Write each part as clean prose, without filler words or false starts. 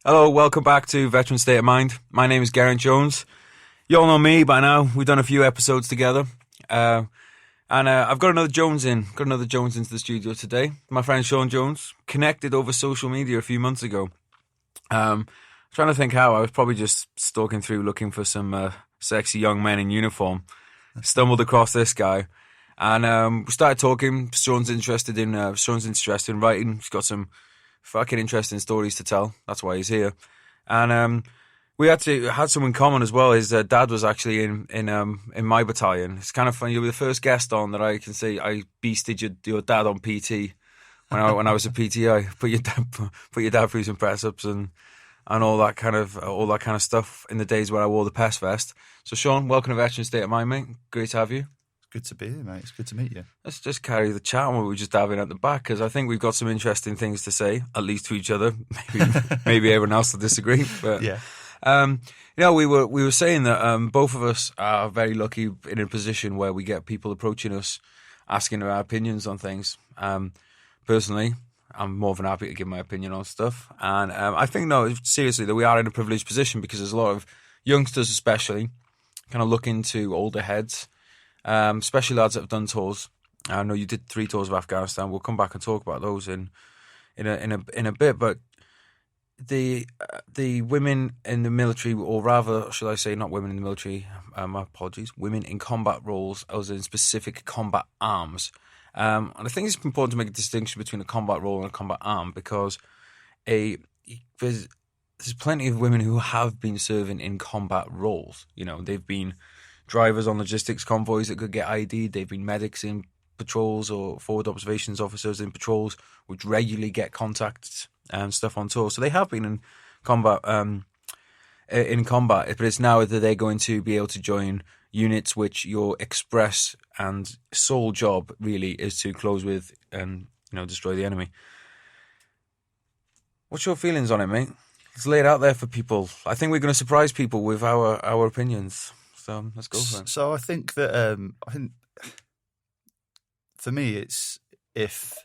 Hello, welcome back to Veteran State of Mind. My name is Geraint Jones. You all know me by now. We've done a few episodes together. And I've got another Jones into the studio today. My friend Sean Jones, connected over social media a few months ago. Trying to think how. I was probably just stalking through looking for some sexy young men in uniform. Stumbled across this guy. And we started talking. Sean's interested in writing. He's got some fucking interesting stories to tell. That's why he's here. And we had some in common as well. His dad was actually in my battalion. It's kind of funny. You'll be the first guest on that I can say I beasted your dad on PT when I was a PT. I put your dad through some press ups and all that kind of stuff in the days when I wore the pest vest. So Sean, welcome to Veteran State of Mind, mate. Great to have you. Good to be here, mate. It's good to meet you. Let's just carry the chat on what we were just having at the back, because I think we've got some interesting things to say, at least to each other. Maybe everyone else will disagree. But yeah. We were saying that both of us are very lucky in a position where we get people approaching us, asking our opinions on things. Personally, I'm more than happy to give my opinion on stuff. And I think, no, seriously, that we are in a privileged position because there's a lot of youngsters especially kind of looking to older heads, especially lads that have done tours. I know you did 3 tours of Afghanistan. We'll come back and talk about those in a bit. But the women in the military, or rather, should I say, not women in the military? My apologies. Women in combat roles, as in specific combat arms. And I think it's important to make a distinction between a combat role and a combat arm, because there's plenty of women who have been serving in combat roles. You know, they've been drivers on logistics convoys that could get ID'd. They've been medics in patrols or forward observations officers in patrols, which regularly get contacts and stuff on tour. So they have been in combat. But it's now that they're going to be able to join units which your express and sole job really is to close with and destroy the enemy. What's your feelings on it, mate? Let's lay it out there for people. I think we're going to surprise people with our opinions. So let's go for it. So I think that for me, it's if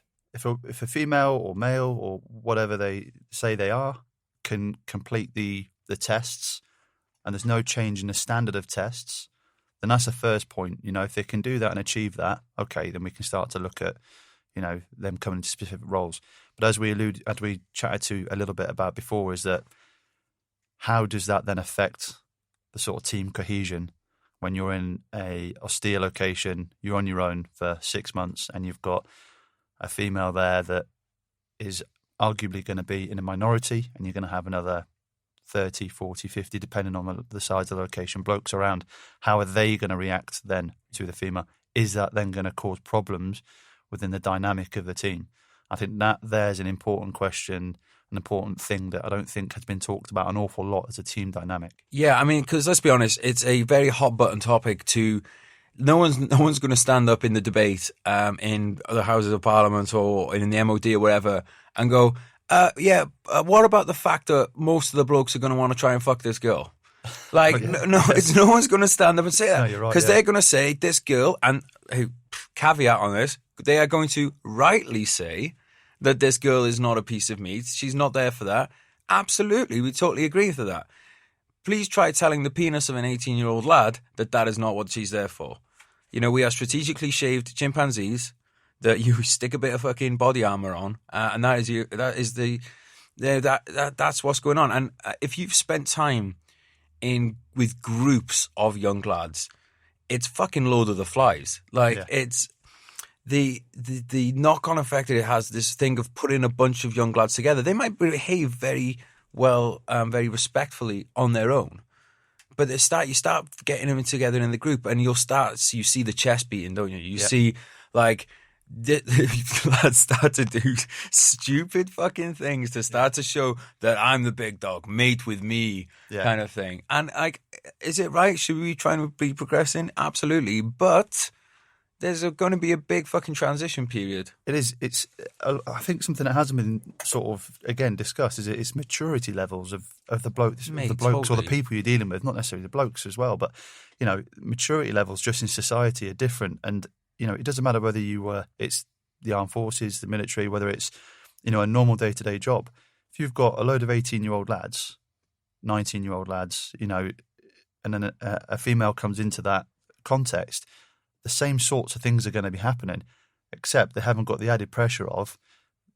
a female or male or whatever they say they are can complete the tests, and there's no change in the standard of tests, then that's the first point. If they can do that and achieve that, okay, then we can start to look at them coming into specific roles. But as we chatted to a little bit about before, is that how does that then affect the sort of team cohesion when you're in a austere location, you're on your own for 6 months, and you've got a female there that is arguably going to be in a minority, and you're going to have another 30, 40, 50, depending on the size of the location, blokes around. How are they going to react then to the female? Is that then going to cause problems within the dynamic of the team? I think that there's an important question, an important thing that I don't think has been talked about an awful lot as a team dynamic. Yeah, I mean, because let's be honest, it's a very hot button topic to. No one's going to stand up in the debate in the Houses of Parliament or in the MOD or whatever and go, what about the fact that most of the blokes are going to want to try and fuck this girl? Like, no one's going to stand up and say that. No, you're right, because they're going to say this girl, and caveat on this, they are going to rightly say that this girl is not a piece of meat. She's not there for that. Absolutely, we totally agree with that. Please try telling the penis of an 18-year-old lad that is not what she's there for. We are strategically shaved chimpanzees that you stick a bit of fucking body armor on, and that's what's going on. And if you've spent time with groups of young lads, it's fucking Lord of the Flies. It's the knock-on effect that it has. This thing of putting a bunch of young lads together. They might behave very well, very respectfully on their own, but you start getting them together in the group, and you see the chest beating, don't you? You see lads start to do stupid fucking things to start to show that I'm the big dog, mate with me, kind of thing. And is it right? Should we try and be progressing? Absolutely, but there's going to be a big fucking transition period. It is. It's. I think something that hasn't been sort of again discussed is it's maturity levels of the blokes, or the people you're dealing with, not necessarily the blokes as well, but maturity levels just in society are different, and it doesn't matter whether it's the armed forces, the military, whether it's a normal day-to-day job. If if you've got a load of 18-year-old lads, 19-year-old lads, and then a female comes into that context, the same sorts of things are going to be happening, except they haven't got the added pressure of,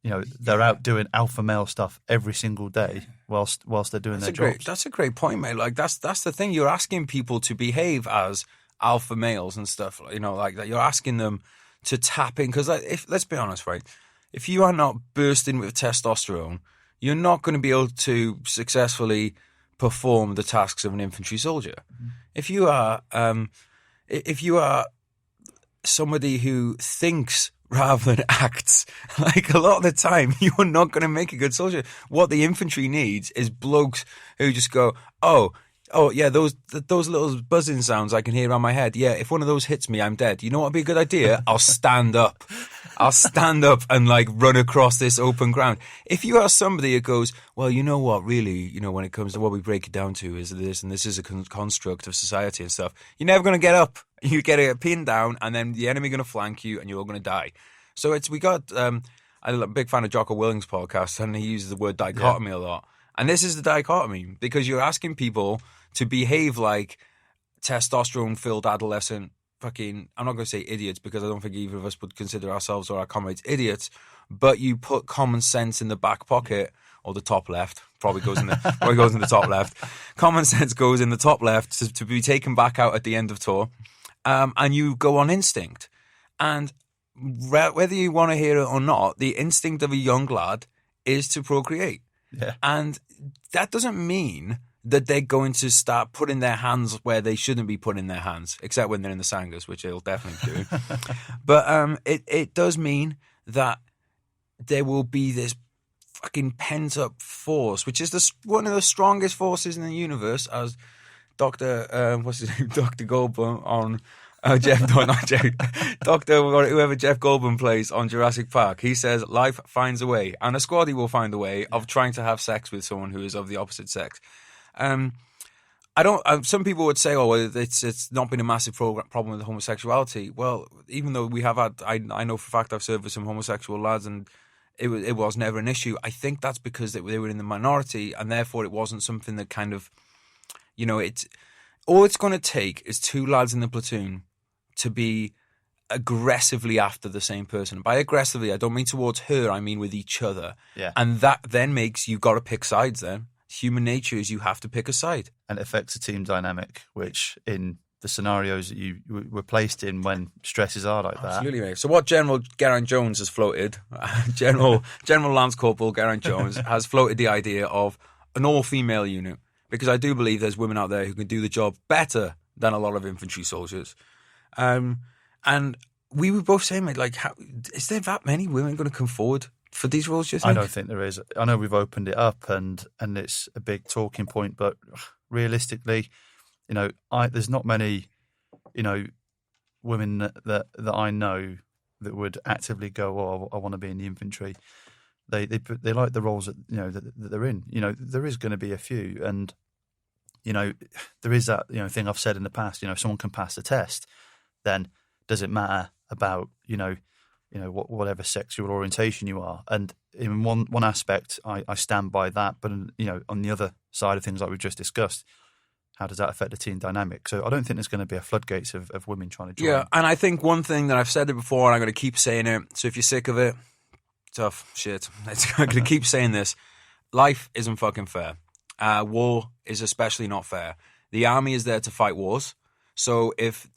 they're out doing alpha male stuff every single day whilst they're doing their jobs. That's a great point, mate. Like that's the thing. You're asking people to behave as alpha males and stuff. Like that. You're asking them to tap in because, let's be honest, right? If you are not bursting with testosterone, you're not going to be able to successfully perform the tasks of an infantry soldier. Mm-hmm. If you are somebody who thinks rather than acts, like a lot of the time, you're not going to make a good soldier. What the infantry needs is blokes who just go, oh yeah, those little buzzing sounds I can hear around my head. Yeah, if one of those hits me, I'm dead. You know what would be a good idea? I'll stand up. I'll stand up and run across this open ground. If you are somebody who goes, well, you know what, really, when it comes to what we break it down to is this, and this is a construct of society and stuff, you're never going to get up. You get pinned down, and then the enemy going to flank you, and you're all going to die. So I'm a big fan of Jocko Willing's podcast, and he uses the word dichotomy a lot. And this is the dichotomy, because you're asking people to behave like testosterone-filled adolescent fucking, I'm not going to say idiots, because I don't think either of us would consider ourselves or our comrades idiots, but you put common sense in the back pocket, or the top left, probably goes in the top left. Common sense goes in the top left to be taken back out at the end of tour, and you go on instinct. And whether you want to hear it or not, the instinct of a young lad is to procreate. Yeah. And that doesn't mean that they're going to start putting their hands where they shouldn't be putting their hands, except when they're in the Sangas, which they'll definitely do. But it does mean that there will be this fucking pent-up force, which is one of the strongest forces in the universe, as Dr. Dr. Goldblum on whoever Jeff Goldblum plays on Jurassic Park, he says life finds a way, and a squaddy will find a way of trying to have sex with someone who is of the opposite sex. Some people would say, it's not been a massive problem with homosexuality. Well, even though we have had, I know for a fact I've served with some homosexual lads, and it was never an issue. I think that's because they were in the minority, and therefore it wasn't something that kind of, all it's going to take is two lads in the platoon to be aggressively after the same person. By aggressively, I don't mean towards her, I mean with each other. Yeah. And that then makes you've got to pick sides then. Human nature is you have to pick a side. And it affects the team dynamic, which in the scenarios that you were placed in when stresses are like that. Absolutely, mate. So what General Geraint Jones has floated, General Lance Corporal Geraint Jones has floated the idea of an all-female unit, because I do believe there's women out there who can do the job better than a lot of infantry soldiers. And we were both saying, mate, is there that many women going to come forward for these roles, do you think? I don't think there is. I know we've opened it up and it's a big talking point, but realistically, there's not many, women that I know that would actively go, oh, I want to be in the infantry. They like the roles that they're in. There is going to be a few, and there is that thing I've said in the past. If someone can pass the test, then does it matter about whatever sexual orientation you are? And in one aspect, I stand by that. But on the other side of things, like we've just discussed, how does that affect the team dynamic? So I don't think there's going to be a floodgates of women trying to join. Yeah, and I think one thing that I've said it before, and I'm going to keep saying it. So if you're sick of it, tough shit. I'm going to keep saying this. Life isn't fucking fair. War is especially not fair. The army is there to fight wars. So if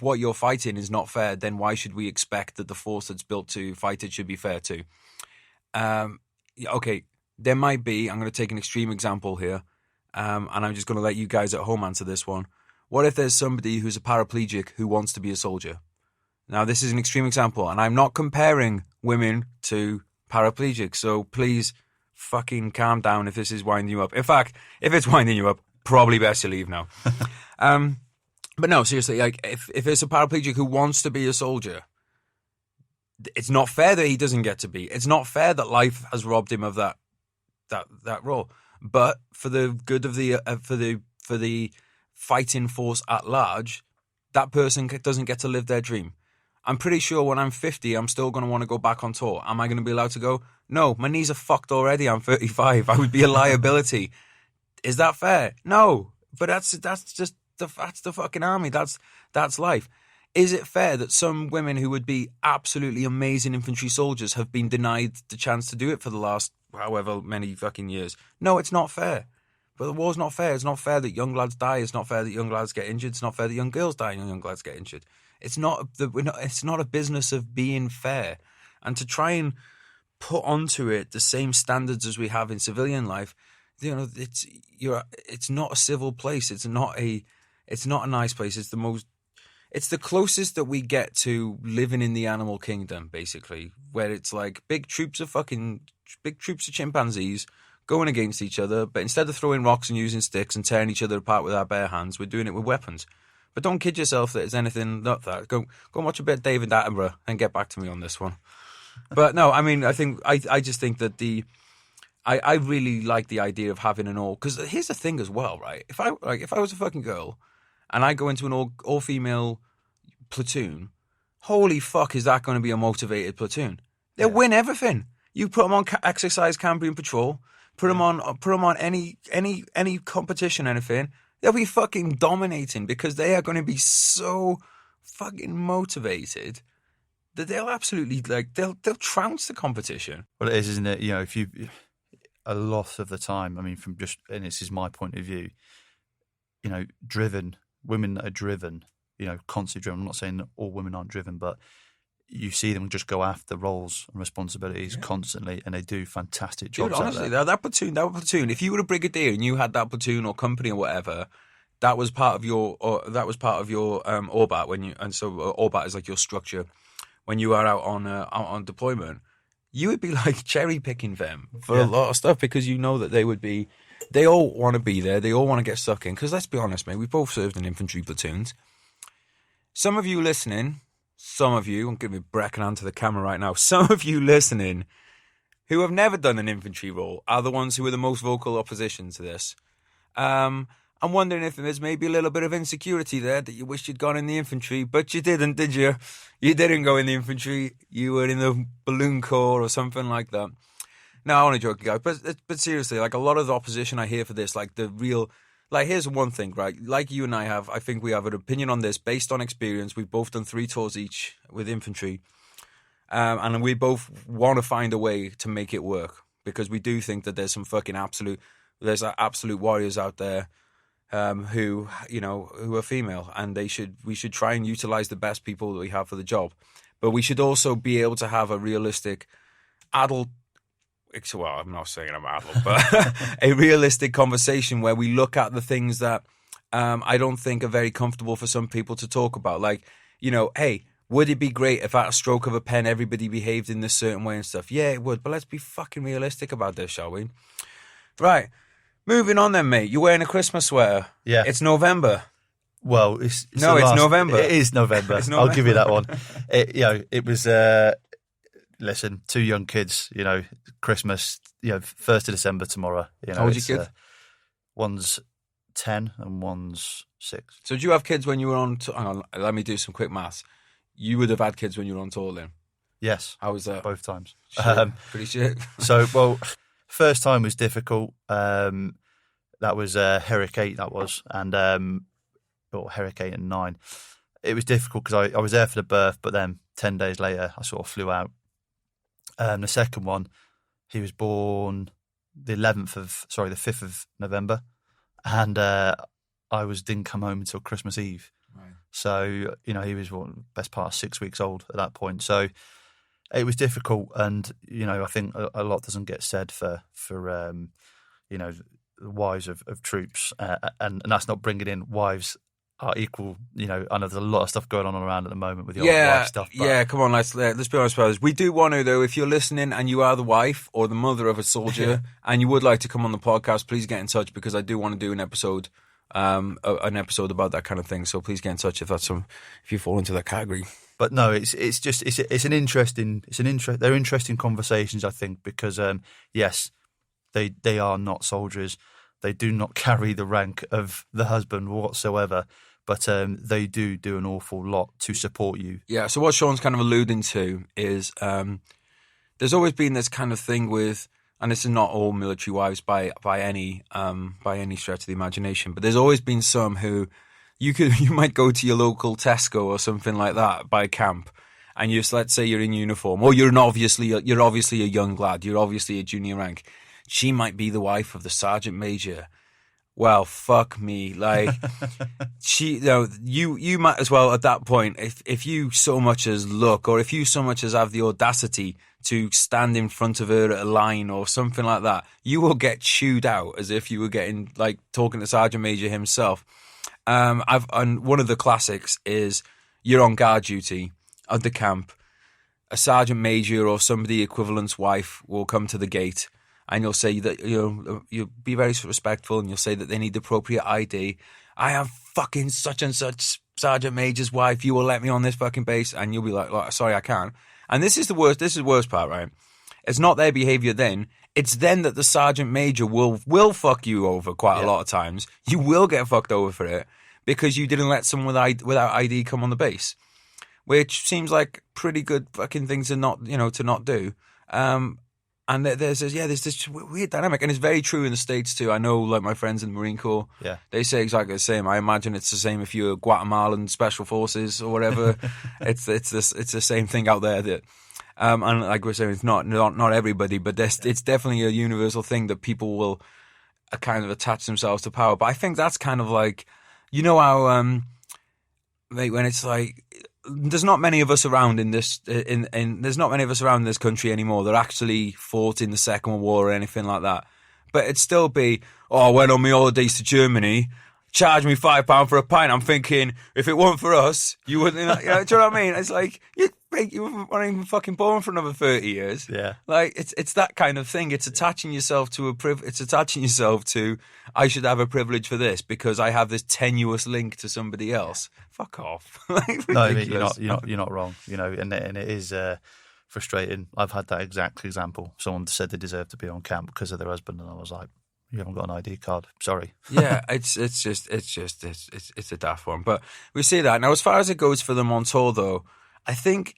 what you're fighting is not fair, then why should we expect that the force that's built to fight it should be fair too? Okay, there might be, I'm going to take an extreme example here, and I'm just going to let you guys at home answer this one. What if there's somebody who's a paraplegic who wants to be a soldier? Now, this is an extreme example, and I'm not comparing women to paraplegics, so please fucking calm down if this is winding you up. In fact, if it's winding you up, probably best you leave now. But no, seriously, if it's a paraplegic who wants to be a soldier, it's not fair that he doesn't get to be. It's not fair that life has robbed him of that role. But for the good of for the fighting force at large, that person doesn't get to live their dream. I'm pretty sure when I'm 50, I'm still going to want to go back on tour. Am I going to be allowed to go? No, my knees are fucked already. I'm 35. I would be a liability. Is that fair? No, but that's the fucking army. That's life. Is it fair that some women who would be absolutely amazing infantry soldiers have been denied the chance to do it for the last however many fucking years? No, it's not fair. But the war's not fair. It's not fair that young lads die. It's not fair that young lads get injured. It's not fair that young girls die and young lads get injured. It's not a business of being fair. And to try and put onto it the same standards as we have in civilian life, you know, it's not a civil place. It's not a nice place. It's the closest that we get to living in the animal kingdom, basically, where it's like big troops of chimpanzees going against each other, but instead of throwing rocks and using sticks and tearing each other apart with our bare hands, we're doing it with weapons. But don't kid yourself that it's anything like that. Go and watch a bit of David Attenborough and get back to me on this one. But no, I mean, I just think that I really like the idea of having an all, because here's the thing as well, right? If I was a fucking girl and I go into an all female platoon, holy fuck, is that going to be a motivated platoon? They'll win everything. You put them on exercise Cambrian patrol, put them on any competition, anything. They'll be fucking dominating because they are going to be so fucking motivated that they'll absolutely they'll trounce the competition. Well, it is, isn't it? You know, a lot of the time, I mean, and this is my point of view, you know, women that are driven, you know, constantly driven. I'm not saying that all women aren't driven, but you see them just go after roles and responsibilities constantly, and they do fantastic jobs. Dude, honestly, that platoon. If you were a brigadier and you had that platoon or company or whatever, that was part of your ORBAT ORBAT is like your structure when you are out on deployment. You would be like cherry picking them for a lot of stuff, because you know that they all want to be there. They all want to get stuck in. Because let's be honest, mate, we both served in infantry platoons. Some of you listening, I'm giving a bracken onto the camera right now. Some of you listening who have never done an infantry role are the ones who are the most vocal opposition to this. I'm wondering if there's maybe a little bit of insecurity there, that you wished you'd gone in the infantry, but you didn't, did you? You didn't go in the infantry. You were in the balloon corps or something like that. No, I want to joke, guys, but seriously, like a lot of the opposition I hear for this, like the real, like here's one thing, right? Like you and I think we have an opinion on this based on experience. We've both done 3 tours each with infantry, and we both want to find a way to make it work, because we do think that there's some fucking absolute warriors out there who are female, and we should try and utilize the best people that we have for the job, but we should also be able to have a realistic adult. Well, I'm not saying I'm adult, but a realistic conversation where we look at the things that I don't think are very comfortable for some people to talk about. Like, you know, hey, would it be great if at a stroke of a pen everybody behaved in this certain way and stuff? Yeah, it would, but let's be fucking realistic about this, shall we? Right. Moving on then, mate. You're wearing a Christmas sweater. Yeah. It's November. Well, it's November. It is November. I'll give you that one. It was... Listen, 2 young kids, you know, Christmas, you know, 1st of December tomorrow. You know, how old are your kids? One's 10 and one's 6. So did you have kids when you were on hang on, let me do some quick maths. You would have had kids when you were on tour then? Yes. How was that? Both times. Pretty shit. So, well, first time was difficult. That was Hurricane, and Hurricane 9. It was difficult because I was there for the birth, but then 10 days later I sort of flew out. The second one, he was born the 5th of November, and I didn't come home until Christmas Eve. Right. So, you know, he was best part of 6 weeks old at that point. So it was difficult, and, you know, I think a lot doesn't get said for you know, the wives of troops, and that's not bringing in wives are equal. You know, I know there's a lot of stuff going on around at the moment with the old wife stuff. But... Yeah, come on, let's be honest, brothers. We do want to, though, if you're listening and you are the wife or the mother of a soldier and you would like to come on the podcast, please get in touch, because I do want to do an episode about that kind of thing. So please get in touch if you fall into that category. But no, they're interesting conversations, I think, because yes, they are not soldiers. They do not carry the rank of the husband whatsoever. but they do an awful lot to support you. Yeah, so what Sean's kind of alluding to is there's always been this kind of thing with, and this is not all military wives by any stretch of the imagination, but there's always been some who you might go to your local Tesco or something like that, by camp, and let's say you're in uniform, or you're obviously a young lad, you're obviously a junior rank. She might be the wife of the sergeant major. Well, fuck me. Like, you might as well at that point, if you so much as look, or if you so much as have the audacity to stand in front of her at a line or something like that, you will get chewed out as if you were getting, like, talking to Sergeant Major himself. And one of the classics is you're on guard duty at the camp. A Sergeant Major or somebody equivalent's wife will come to the gate, and you'll say that you'll be very respectful, and you'll say that they need appropriate ID. I am fucking such and such Sergeant Major's wife. You will let me on this fucking base, and you'll be like, sorry, I can't. And this is the worst. This is the worst part, right? It's not their behaviour then. It's then that the Sergeant Major will fuck you over quite a lot of times. You will get fucked over for it because you didn't let someone without ID come on the base, which seems like pretty good fucking thing to not do. And there's this weird dynamic, and it's very true in the States too. I know, like, my friends in the Marine Corps, they say exactly the same. I imagine it's the same if you're Guatemalan Special Forces or whatever. it's the same thing out there. That and like we're saying, it's not everybody, but it's definitely a universal thing that people will kind of attach themselves to power. But I think that's kind of like, you know how like when it's like, there's not many of us around in this there's not many of us around in this country anymore that actually fought in the Second World War or anything like that. But it'd still be, I went on my holidays to Germany, charged me £5 for a pint. I'm thinking, if it weren't for us, you wouldn't. Do you know what I mean? It's like you weren't even fucking born for another 30 years. Yeah, like it's that kind of thing. It's attaching yourself to It's attaching yourself to, I should have a privilege for this because I have this tenuous link to somebody else. Fuck off. No, I mean, you're not wrong. And it is frustrating. I've had that exact example. Someone said they deserve to be on camp because of their husband, and I was like, you haven't got an ID card. Sorry. Yeah, it's a daft one. But we see that now. As far as it goes for them on tour, though, I think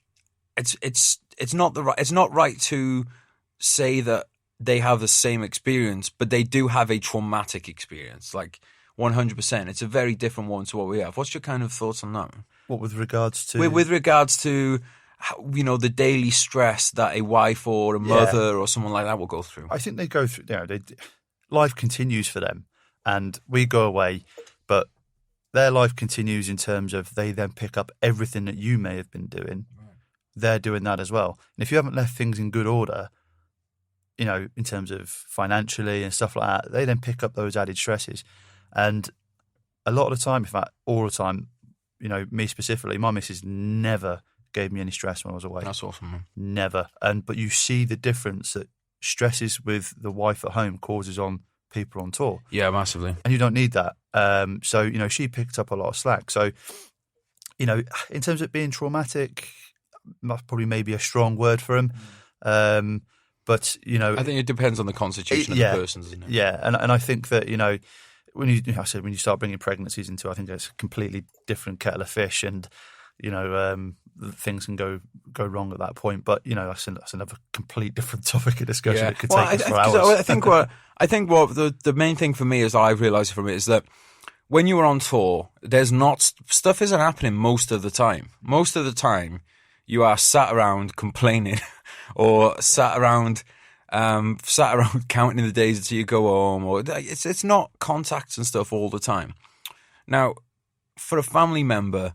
it's not right to say that they have the same experience, but they do have a traumatic experience. Like 100%. It's a very different one to what we have. What's your kind of thoughts on that? What with regards to the daily stress that a wife or a mother or someone like that will go through? I think they go through. Life continues for them, and we go away, but their life continues in terms of they then pick up everything that you may have been doing. Right. They're doing that as well. And if you haven't left things in good order, in terms of financially and stuff like that, they then pick up those added stresses. And a lot of the time, in fact, all the time, me specifically, my missus never gave me any stress when I was away. That's awesome, man. Never. But you see the difference that stresses with the wife at home causes on people on tour. Yeah, massively. And you don't need that. So, she picked up a lot of slack. So, in terms of it being traumatic, that's probably maybe a strong word for him. But, I think it depends on the constitution of the person, doesn't it? Yeah. And I think that, when you start bringing pregnancies into it, I think it's a completely different kettle of fish, and things can go wrong at that point. But that's another complete different topic of discussion. It could take us for hours. I think what the main thing for me is that I've realised from it is that when you are on tour, stuff isn't happening most of the time. Most of the time, you are sat around complaining, or sat around counting the days until you go home, or it's not contacts and stuff all the time. Now, for a family member,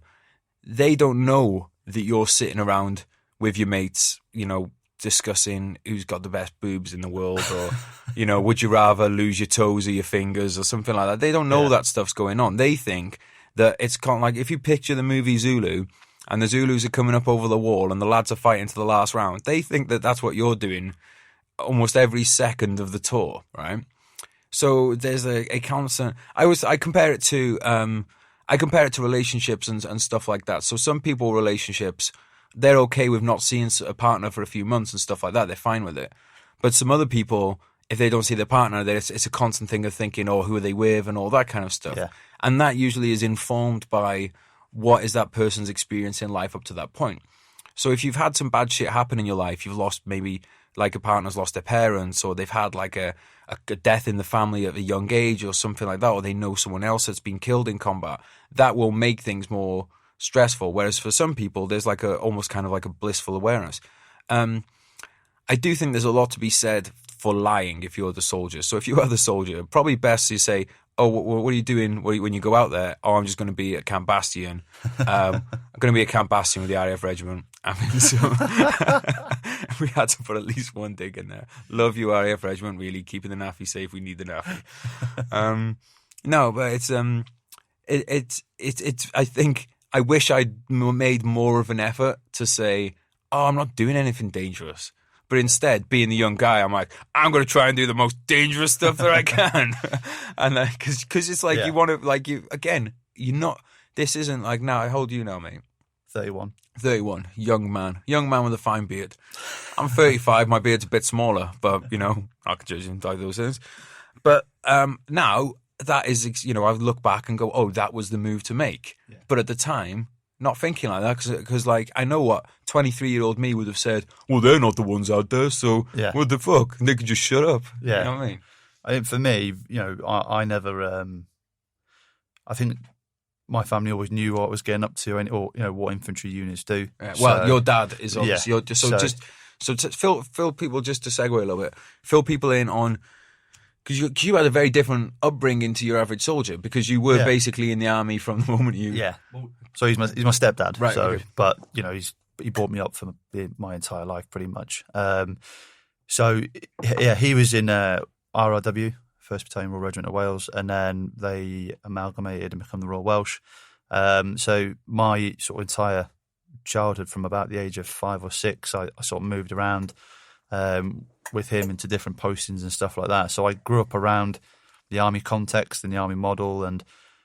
they don't know that you're sitting around with your mates, discussing who's got the best boobs in the world, or would you rather lose your toes or your fingers or something like that. They don't know that stuff's going on. They think that it's kind of like, if you picture the movie Zulu, and the Zulus are coming up over the wall and the lads are fighting to the last round, they think that that's what you're doing almost every second of the tour, right? So there's a constant. I compare it to relationships and stuff like that. So some people, relationships, they're okay with not seeing a partner for a few months and stuff like that. They're fine with it. But some other people, if they don't see their partner, then it's a constant thing of thinking, oh, who are they with and all that kind of stuff. Yeah. And that usually is informed by what is that person's experience in life up to that point. So if you've had some bad shit happen in your life, you've lost maybe like a partner's lost their parents, or they've had like a death in the family at a young age or something like that, or they know someone else that's been killed in combat, that will make things more stressful. Whereas for some people, there's like almost kind of like a blissful awareness. I do think there's a lot to be said for lying if you're the soldier. So if you are the soldier, probably best to say, oh, what are you doing when you go out there? Oh, I'm just going to be at Camp Bastion. I'm going to be at Camp Bastion with the RAF regiment. I mean, so we had to put at least one dig in there. Love you, RAF regiment, really. Keeping the NAFI safe. We need the NAFI. No, but it's, I think I wish I'd made more of an effort to say, oh, I'm not doing anything dangerous. But instead, being the young guy, I'm like, I'm going to try and do the most dangerous stuff that I can. And because it's like, you want to, like, you're not, this isn't like, now, how old are you now, mate? 31. 31, young man with a fine beard. I'm 35, my beard's a bit smaller, but, I can judge him by those things. But now, that is, I look back and go, oh, that was the move to make. Yeah. But at the time, not thinking like that, because like, I know what 23-year-old me would have said, well, they're not the ones out there, so what the fuck? They could just shut up. Yeah. You know what I mean? I think for me, I never, I think my family always knew what I was getting up to, or what infantry units do. Yeah. Well, your dad is obviously, fill people, just to segue a little bit, fill people in on, because you had a very different upbringing to your average soldier, because you were basically in the army from the moment you... Yeah. So he's my stepdad. Right. So, okay. But, he brought me up for my entire life, pretty much. So, he was in RRW, 1st Battalion Royal Regiment of Wales, and then they amalgamated and become the Royal Welsh. So my sort of entire childhood, from about the age of 5 or 6, I sort of moved around with him into different postings and stuff like that. So I grew up around the army context and the army model, and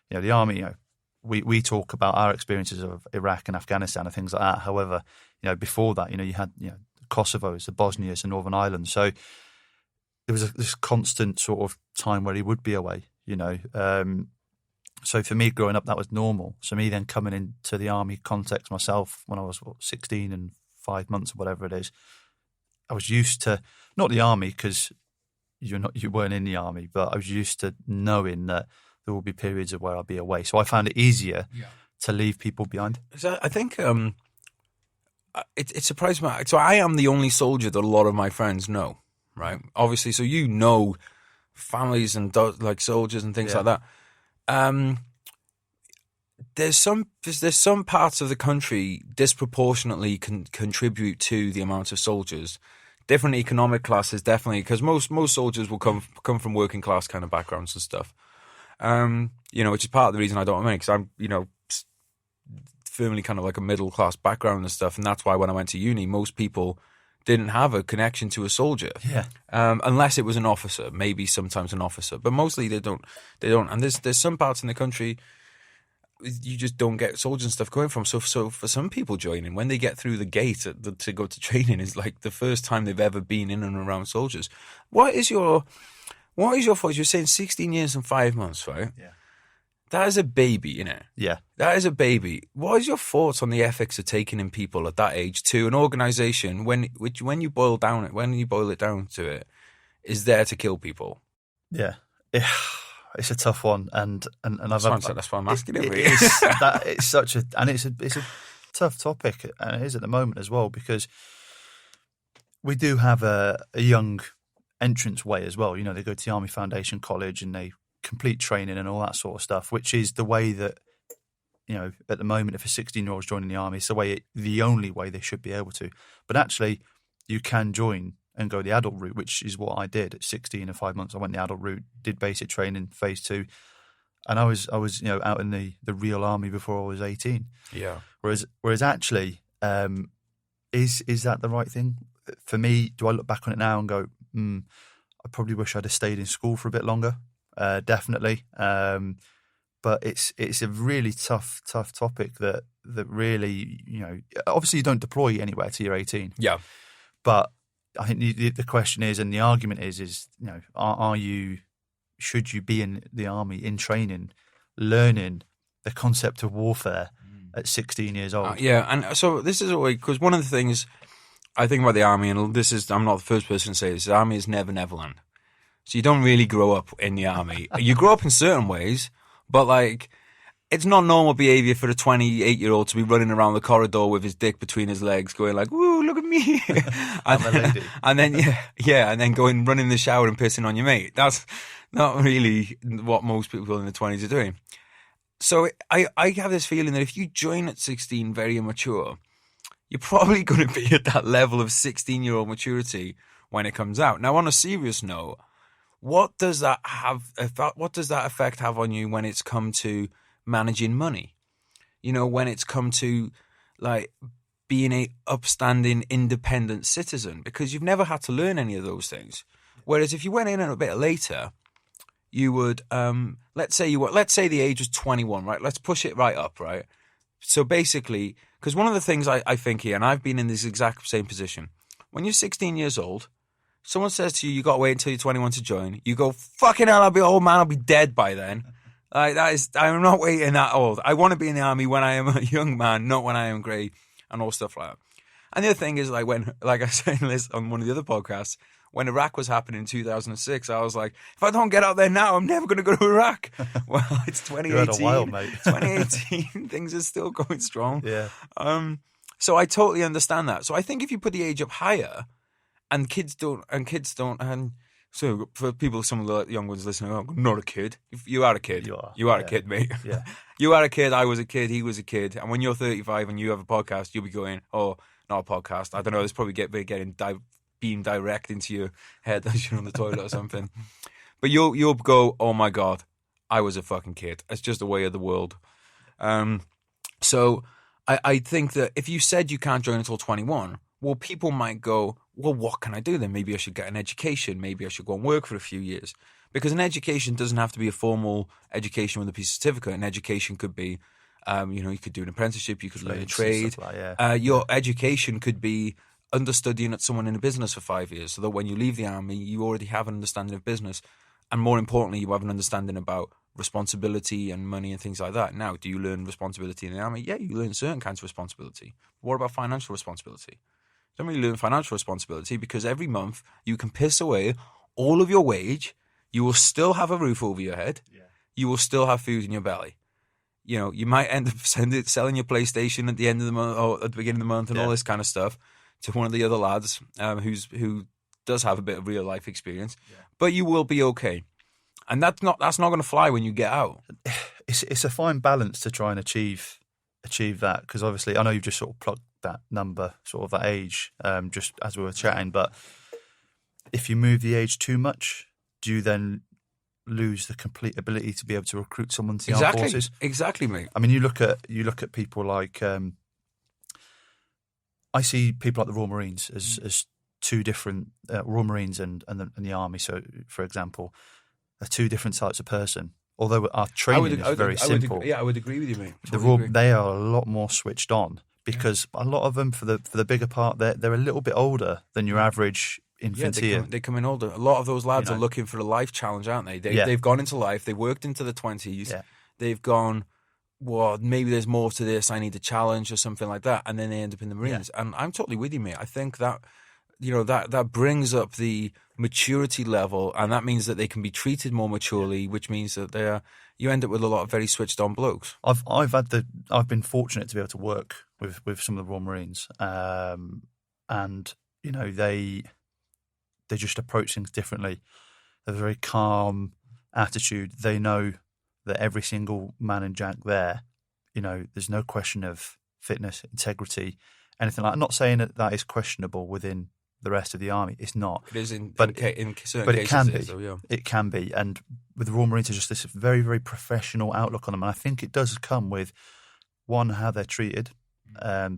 the army. We talk about our experiences of Iraq and Afghanistan and things like that. However, before that, you had the Kosovos, the Bosnias, the Northern Ireland. So there was this constant sort of time where he would be away. So for me, growing up, that was normal. So me then coming into the army context myself when I was 16 and 5 months or whatever it is, I was used to not the army, because you weren't in the army, but I was used to knowing that there will be periods of where I'll be away. So I found it easier to leave people behind. So I think it surprised me. So I am the only soldier that a lot of my friends know, right? Obviously, so families and like soldiers and things like that. There's some parts of the country disproportionately contribute to the amount of soldiers. Different economic classes, definitely, because most soldiers will come from working class kind of backgrounds and stuff. Which is part of the reason I don't want to, because I'm, firmly kind of like a middle class background and stuff, and that's why when I went to uni, most people didn't have a connection to a soldier. Yeah. Unless it was an officer, maybe sometimes an officer, but mostly they don't. And there's some parts in the country you just don't get soldiers and stuff going from. So for some people joining, when they get through the gate to go to training, is like the first time they've ever been in and around soldiers. What is your thoughts? You're saying 16 years and 5 months, right? Yeah. That is a baby, innit? Yeah. That is a baby. What is your thoughts on the ethics of taking in people at that age to an organisation when you boil it down to it, is there to kill people? Yeah. It's a tough one, and that's why I'm asking it. It's such a tough topic, and it is at the moment as well, because we do have a young entrance way as well. They go to the Army Foundation College and they complete training and all that sort of stuff, which is the way that, at the moment, if a 16-year-old's joining the Army, it's the only way they should be able to. But actually, you can join and go the adult route, which is what I did at 16 and 5 months. I went the adult route, did basic training, phase 2, and I was out in the real army before I was 18. Yeah. Whereas actually, is that the right thing for me? Do I look back on it now and go, I probably wish I'd have stayed in school for a bit longer? Definitely. But it's a really tough topic that really, obviously you don't deploy anywhere till you're 18. Yeah. But I think the question is, and the argument is, should you be in the army in training, learning the concept of warfare at 16 years old? Yeah, and so this is because one of the things I think about the army, and I'm not the first person to say this, the army is never Neverland. So you don't really grow up in the army. You grow up in certain ways, but like, it's not normal behaviour for a 28-year-old to be running around the corridor with his dick between his legs, going like, "Woo, look at me!" I'm a lady. And then and then going running in the shower and pissing on your mate. That's not really what most people in the 20s are doing. So I have this feeling that if you join at 16 very immature, you're probably going to be at that level of 16-year-old maturity when it comes out. Now, on a serious note, what does that effect have on you when it's come to managing money? When it's come to like being a upstanding, independent citizen, because you've never had to learn any of those things. Whereas if you went in a bit later, you would, let's say the age was 21, right? Let's push it right up, right? So basically, because one of the things I think here, and I've been in this exact same position, when you're 16 years old, someone says to you, you got to wait until you're 21 to join. You go, fucking hell, I'll be old man, I'll be dead by then. I'm not waiting that old. I want to be in the army when I am a young man, not when I am grey, and all stuff like that. And the other thing is, like I said on one of the other podcasts, when Iraq was happening in 2006, I was like, if I don't get out there now, I'm never going to go to Iraq. Well, it's 2018. You had a while, mate. 2018, things are still going strong. Yeah. So I totally understand that. So I think if you put the age up higher, and kids don't, and so for people, some of the young ones listening, I'm not a kid. If you are a kid. You are a kid, mate. Yeah. You are a kid. I was a kid. He was a kid. And when you're 35 and you have a podcast, you'll be going, oh, not a podcast. I don't know. There's probably getting beamed direct into your head as you're on the toilet or something. But you'll go, oh my God, I was a fucking kid. It's just the way of the world. So I think that if you said you can't join until 21, well, people might go, well, what can I do then? Maybe I should get an education. Maybe I should go and work for a few years. Because an education doesn't have to be a formal education with a piece of certificate. An education could be, you could do an apprenticeship, you could learn a trade. Your education could be understudying at someone in a business for 5 years, so that when you leave the army, you already have an understanding of business. And more importantly, you have an understanding about responsibility and money and things like that. Now, do you learn responsibility in the army? Yeah, you learn certain kinds of responsibility. What about financial responsibility? You don't really learn financial responsibility because every month you can piss away all of your wage. You will still have a roof over your head. Yeah. You will still have food in your belly. You might end up selling your PlayStation at the end of the month or at the beginning of the month and all this kind of stuff to one of the other lads who does have a bit of real life experience. Yeah. But you will be okay. And that's not going to fly when you get out. It's a fine balance to try and achieve that, because obviously I know you've just sort of plucked that number, sort of that age, just as we were chatting. But if you move the age too much, do you then lose the complete ability to be able to recruit someone to the armed forces? Exactly, mate. I mean, you look at people like I see people like the Royal Marines as two different Royal Marines and the Army. So, for example, are two different types of person. Although our training is very simple. I would agree with you, mate. They are a lot more switched on because a lot of them, for the bigger part, they're a little bit older than your average infantry. Yeah, they come in older. A lot of those lads are looking for a life challenge, aren't they? They've gone into life. They worked into the 20s. Yeah. They've gone, well, maybe there's more to this. I need a challenge or something like that. And then they end up in the Marines. Yeah. And I'm totally with you, mate. I think that, that brings up the maturity level, and that means that they can be treated more maturely, which means that you end up with a lot of very switched on blokes. I've been fortunate to be able to work with some of the Royal Marines, and they just approach things differently. They have a very calm attitude. They know that every single man and jack there, there's no question of fitness, integrity, anything like that. I'm not saying that is questionable within the rest of the army. It's not. It is in certain cases. It can be. It can be. And with the Royal Marines, there's just this very, very professional outlook on them. And I think it does come with, one, how they're treated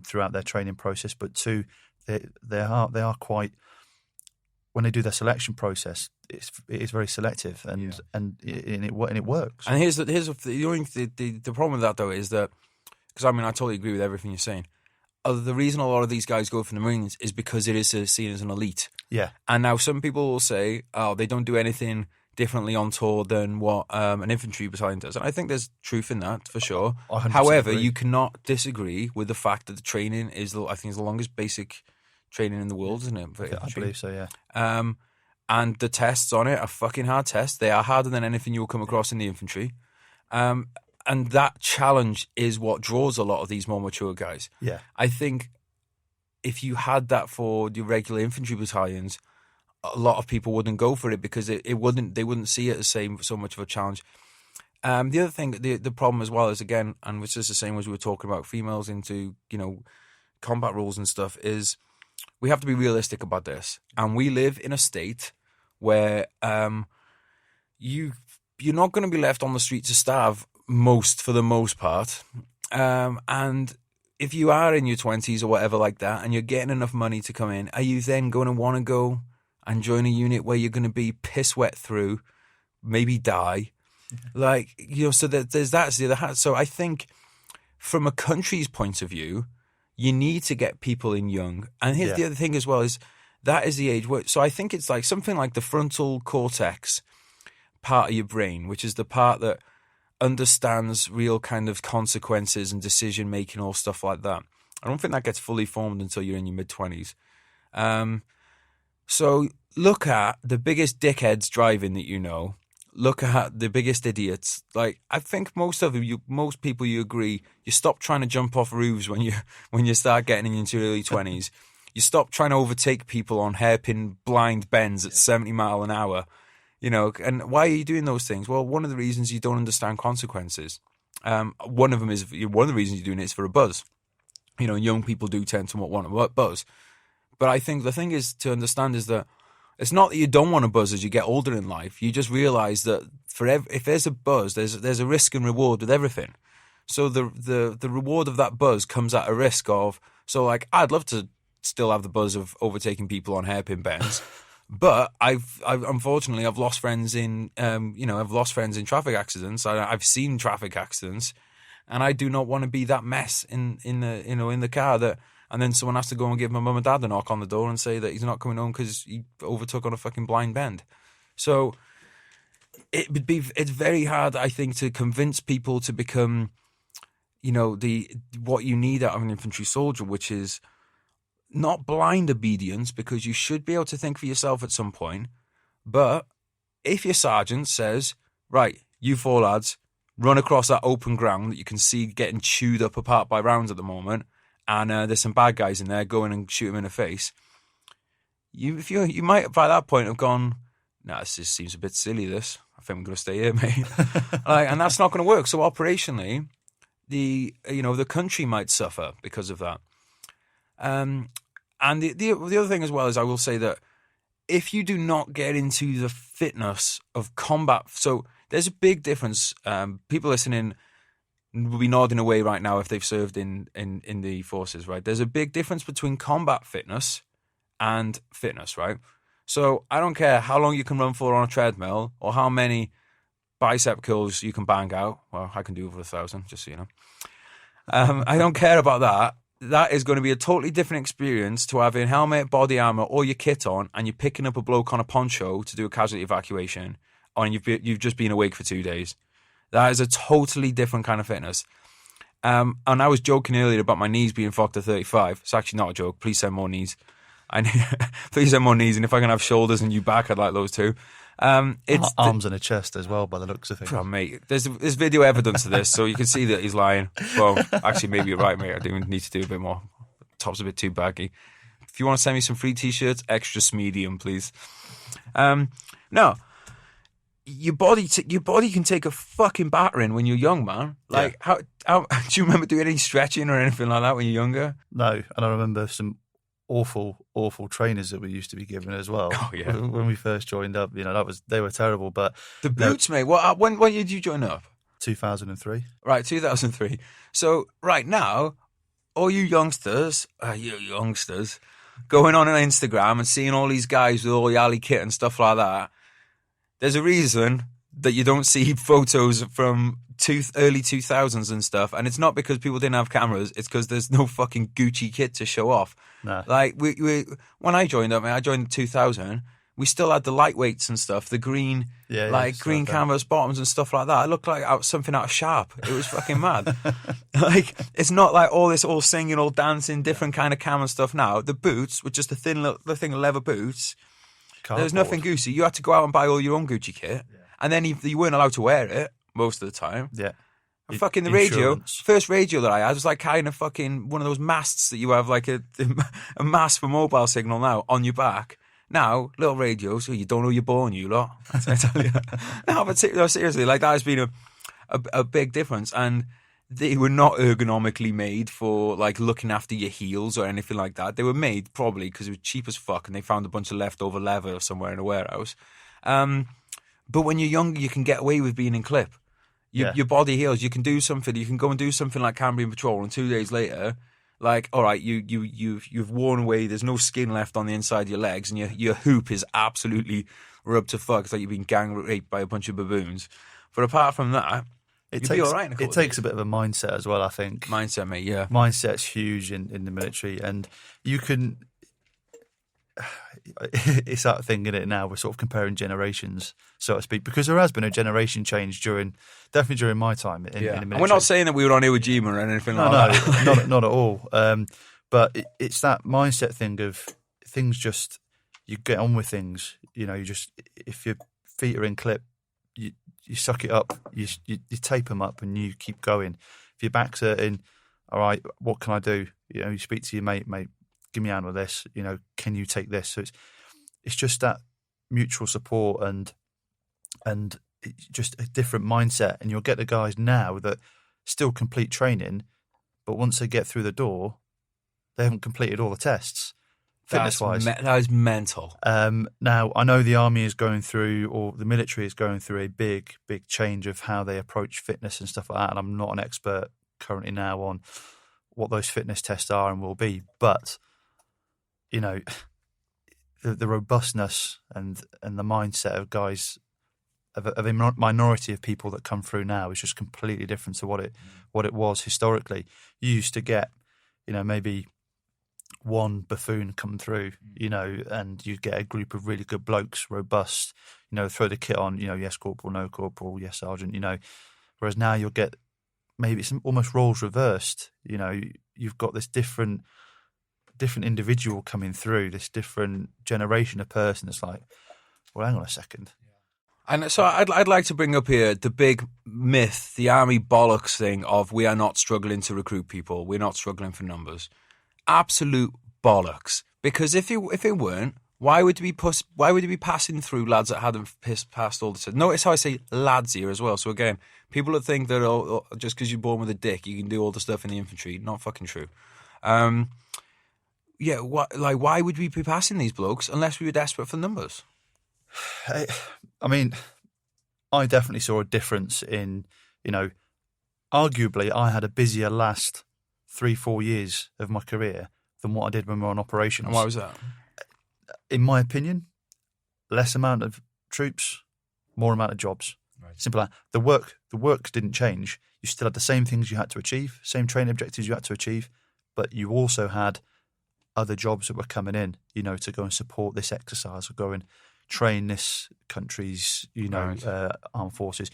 throughout their training process, but two, they are quite, when they do their selection process, it is very selective and it works. And here's the problem with that though is that, because I totally agree with everything you're saying. the reason a lot of these guys go for the Marines is because it is seen as an elite. Yeah. And now some people will say, oh, they don't do anything differently on tour than what an infantry battalion does. And I think there's truth in that, for sure. I 100% However, agree. you cannot disagree with the fact that the training is, I think, is the longest basic training in the world, isn't it? For I infantry? believe so, yeah. And the tests on it are fucking hard tests. They are harder than anything you'll come across in the infantry. And that challenge is what draws a lot of these more mature guys. Yeah. I think if you had that for your regular infantry battalions, a lot of people wouldn't go for it because they wouldn't see it as so much of a challenge. The other thing, the problem as well is, again, and which is the same as we were talking about females into, combat rules and stuff, is we have to be realistic about this. And we live in a state where you're not going to be left on the street to starve for the most part. And if you are in your 20s or whatever like that, and you're getting enough money to come in, are you then going to want to go and join a unit where you're going to be piss wet through, maybe die? So there's that's the other hand. So I think from a country's point of view, you need to get people in young. And here's the other thing as well, is that is the age where, so I think it's like something like the frontal cortex part of your brain, which is the part that understands real kind of consequences and decision making, all stuff like that. I don't think that gets fully formed until you're in your mid-20s. So look at the biggest dickheads driving that you know. Look at the biggest idiots. Like, I think most people you agree, you stop trying to jump off roofs when you start getting into your early 20s. You stop trying to overtake people on hairpin blind bends at 70 mile an hour. And why are you doing those things? Well, one of the reasons you don't understand consequences. One of the reasons you're doing it is for a buzz. Young people do tend to want a buzz. But I think the thing is to understand is that it's not that you don't want a buzz as you get older in life. You just realize that if there's a buzz, there's a risk and reward with everything. So the reward of that buzz comes at a risk of, so like, I'd love to still have the buzz of overtaking people on hairpin bends. But I've unfortunately lost friends in traffic accidents. I've seen traffic accidents, and I do not want to be that mess in the car that, and then someone has to go and give my mum and dad a knock on the door and say that he's not coming home because he overtook on a fucking blind bend. So it's very hard, I think, to convince people to become, what you need out of an infantry soldier, which is not blind obedience, because you should be able to think for yourself at some point. But if your sergeant says, right, you four lads, run across that open ground that you can see getting chewed up apart by rounds at the moment, and there's some bad guys in there, go in and shoot them in the face, you might by that point have gone, nah, this just seems a bit silly, this. I think I'm going to stay here, mate. And that's not going to work. So operationally, the country might suffer because of that. And the other thing as well is, I will say that if you do not get into the fitness of combat, so there's a big difference. People listening will be nodding away right now if they've served in the forces, right? There's a big difference between combat fitness and fitness, right? So I don't care how long you can run for on a treadmill or how many bicep curls you can bang out. Well, I can do over 1,000, just so you know. I don't care about that. That is going to be a totally different experience to having helmet, body armor, or your kit on, and you're picking up a bloke on a poncho to do a casualty evacuation, and you've just been awake for 2 days. That is a totally different kind of fitness. And I was joking earlier about my knees being fucked at 35. It's actually not a joke. Please send more knees. Please send more knees, and if I can have shoulders and you back, I'd like those too. It's arms and a chest as well, by the looks of things. Oh, mate, there's video evidence of this, so you can see that he's lying. Well, actually, maybe you're right, mate. I do need to do a bit more. Top's a bit too baggy. If you want to send me some free t-shirts, extra medium, please. No, your body can take a fucking battering when you're young, man. Like, how do you remember doing any stretching or anything like that when you're younger? No, and I remember some awful trainers that we used to be given as well. Oh yeah, when we first joined up, they were terrible. But the boots, mate. What? When year did you join up? 2003. Right, 2003. So right now, all you youngsters, going on Instagram and seeing all these guys with all the alley kit and stuff like that. There's a reason that you don't see photos from early 2000s and stuff. And it's not because people didn't have cameras. It's because there's no fucking Gucci kit to show off. No. Like, we when I joined, I joined in 2000, we still had the lightweights and stuff, the green, green canvas bottoms and stuff like that. It looked like something out of Sharp. It was fucking mad. Like, it's not like all this all singing, all dancing, different kind of cam and stuff now. The boots were just a thin little thing of leather boots. Cardboard. There's nothing Gucci. You had to go out and buy all your own Gucci kit. Yeah. And then you weren't allowed to wear it most of the time. Yeah. And fucking the radio, first radio that I had was like kind of fucking one of those masts that you have, like a mast for mobile signal now on your back. Now, little radio, so you don't know you're born, you lot. I tell you. No, but seriously, like that has been a big difference. And they were not ergonomically made for like looking after your heels or anything like that. They were made probably because it was cheap as fuck and they found a bunch of leftover leather somewhere in a warehouse. But when you're younger, you can get away with being in clip. Your body heals. You can do something. You can go and do something like Cambrian Patrol, and 2 days later, like, all right, you've worn away. There's no skin left on the inside of your legs, and your hoop is absolutely rubbed to fuck. It's like you've been gang raped by a bunch of baboons. But apart from that, you'd be all right. It takes a bit of a mindset as well, I think. Mindset, mate. Yeah, mindset's huge in the military, and you can. It's that thing in it now. We're sort of comparing generations, so to speak, because there has been a generation change definitely during my time in the military. And we're not saying that we were on Iwo Jima or anything like that. No, not at all. But it's that mindset thing of things. Just you get on with things. You know, you just if your feet are in clip, you suck it up. You tape them up and you keep going. If your back's hurting, all right, what can I do? You know, you speak to your mate. Give me a hand with this, you know, can you take this? So it's just that mutual support and just a different mindset. And you'll get the guys now that still complete training, but once they get through the door, they haven't completed all the tests, fitness-wise. That is mental. Now, I know the army is going through, or the military is going through a big, big change of how they approach fitness and stuff like that. And I'm not an expert currently now on what those fitness tests are and will be, but you know, the robustness and the mindset of guys, of a minority of people that come through now is just completely different to what it was historically. You used to get, you know, maybe one buffoon come through, you know, and you'd get a group of really good blokes, robust, you know, throw the kit on, you know, yes corporal, no corporal, yes sergeant, you know. Whereas now you'll get, maybe it's almost roles reversed, you know, you've got this different individual coming through, this different generation of person. It's like, well, hang on a second. And so I'd like to bring up here the big myth, the army bollocks thing of we are not struggling to recruit people. We're not struggling for numbers. Absolute bollocks. Because if it weren't, why would we be passing through lads that hadn't passed all the tests? Notice how I say lads here as well. So again, people that think that just because you're born with a dick, you can do all the stuff in the infantry. Not fucking true. Yeah, why would we be passing these blokes unless we were desperate for numbers? I mean, I definitely saw a difference in, you know, arguably I had a busier last 3-4 years of my career than what I did when we were on operations. And why was that? In my opinion, less amount of troops, more amount of jobs. Right. Simple as that. The work didn't change. You still had the same things you had to achieve, same training objectives you had to achieve, but you also had other jobs that were coming in, you know, to go and support this exercise or go and train this country's, you know, right. Armed forces,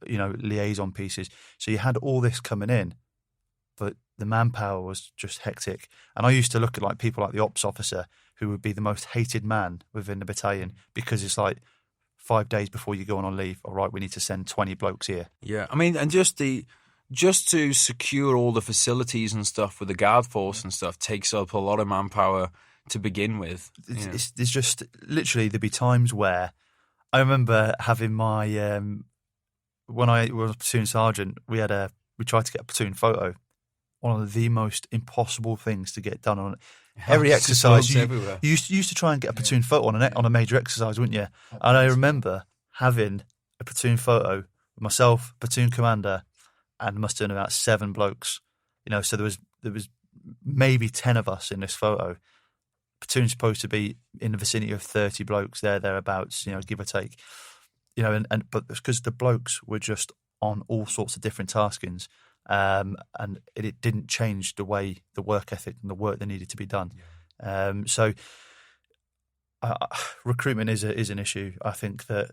you know, liaison pieces. So you had all this coming in, but the manpower was just hectic. And I used to look at like people like the ops officer who would be the most hated man within the battalion because it's like 5 days before you go on leave, all right, we need to send 20 blokes here. Yeah, I mean, and just to secure all the facilities and stuff with the guard force and stuff takes up a lot of manpower to begin with. It's just literally there'd be times where I remember having my when I was a platoon sergeant, we tried to get a platoon photo. One of the most impossible things to get done on every exercise. You used to try and get a platoon photo on a major exercise, wouldn't you? And I remember having a platoon photo with myself, platoon commander, and must have been about 7 blokes. You know, so there was maybe 10 of us in this photo. Platoon's supposed to be in the vicinity of 30 blokes thereabouts, you know, give or take. and but because the blokes were just on all sorts of different taskings, and it didn't change the way the work ethic and the work that needed to be done. So recruitment is an issue. I think the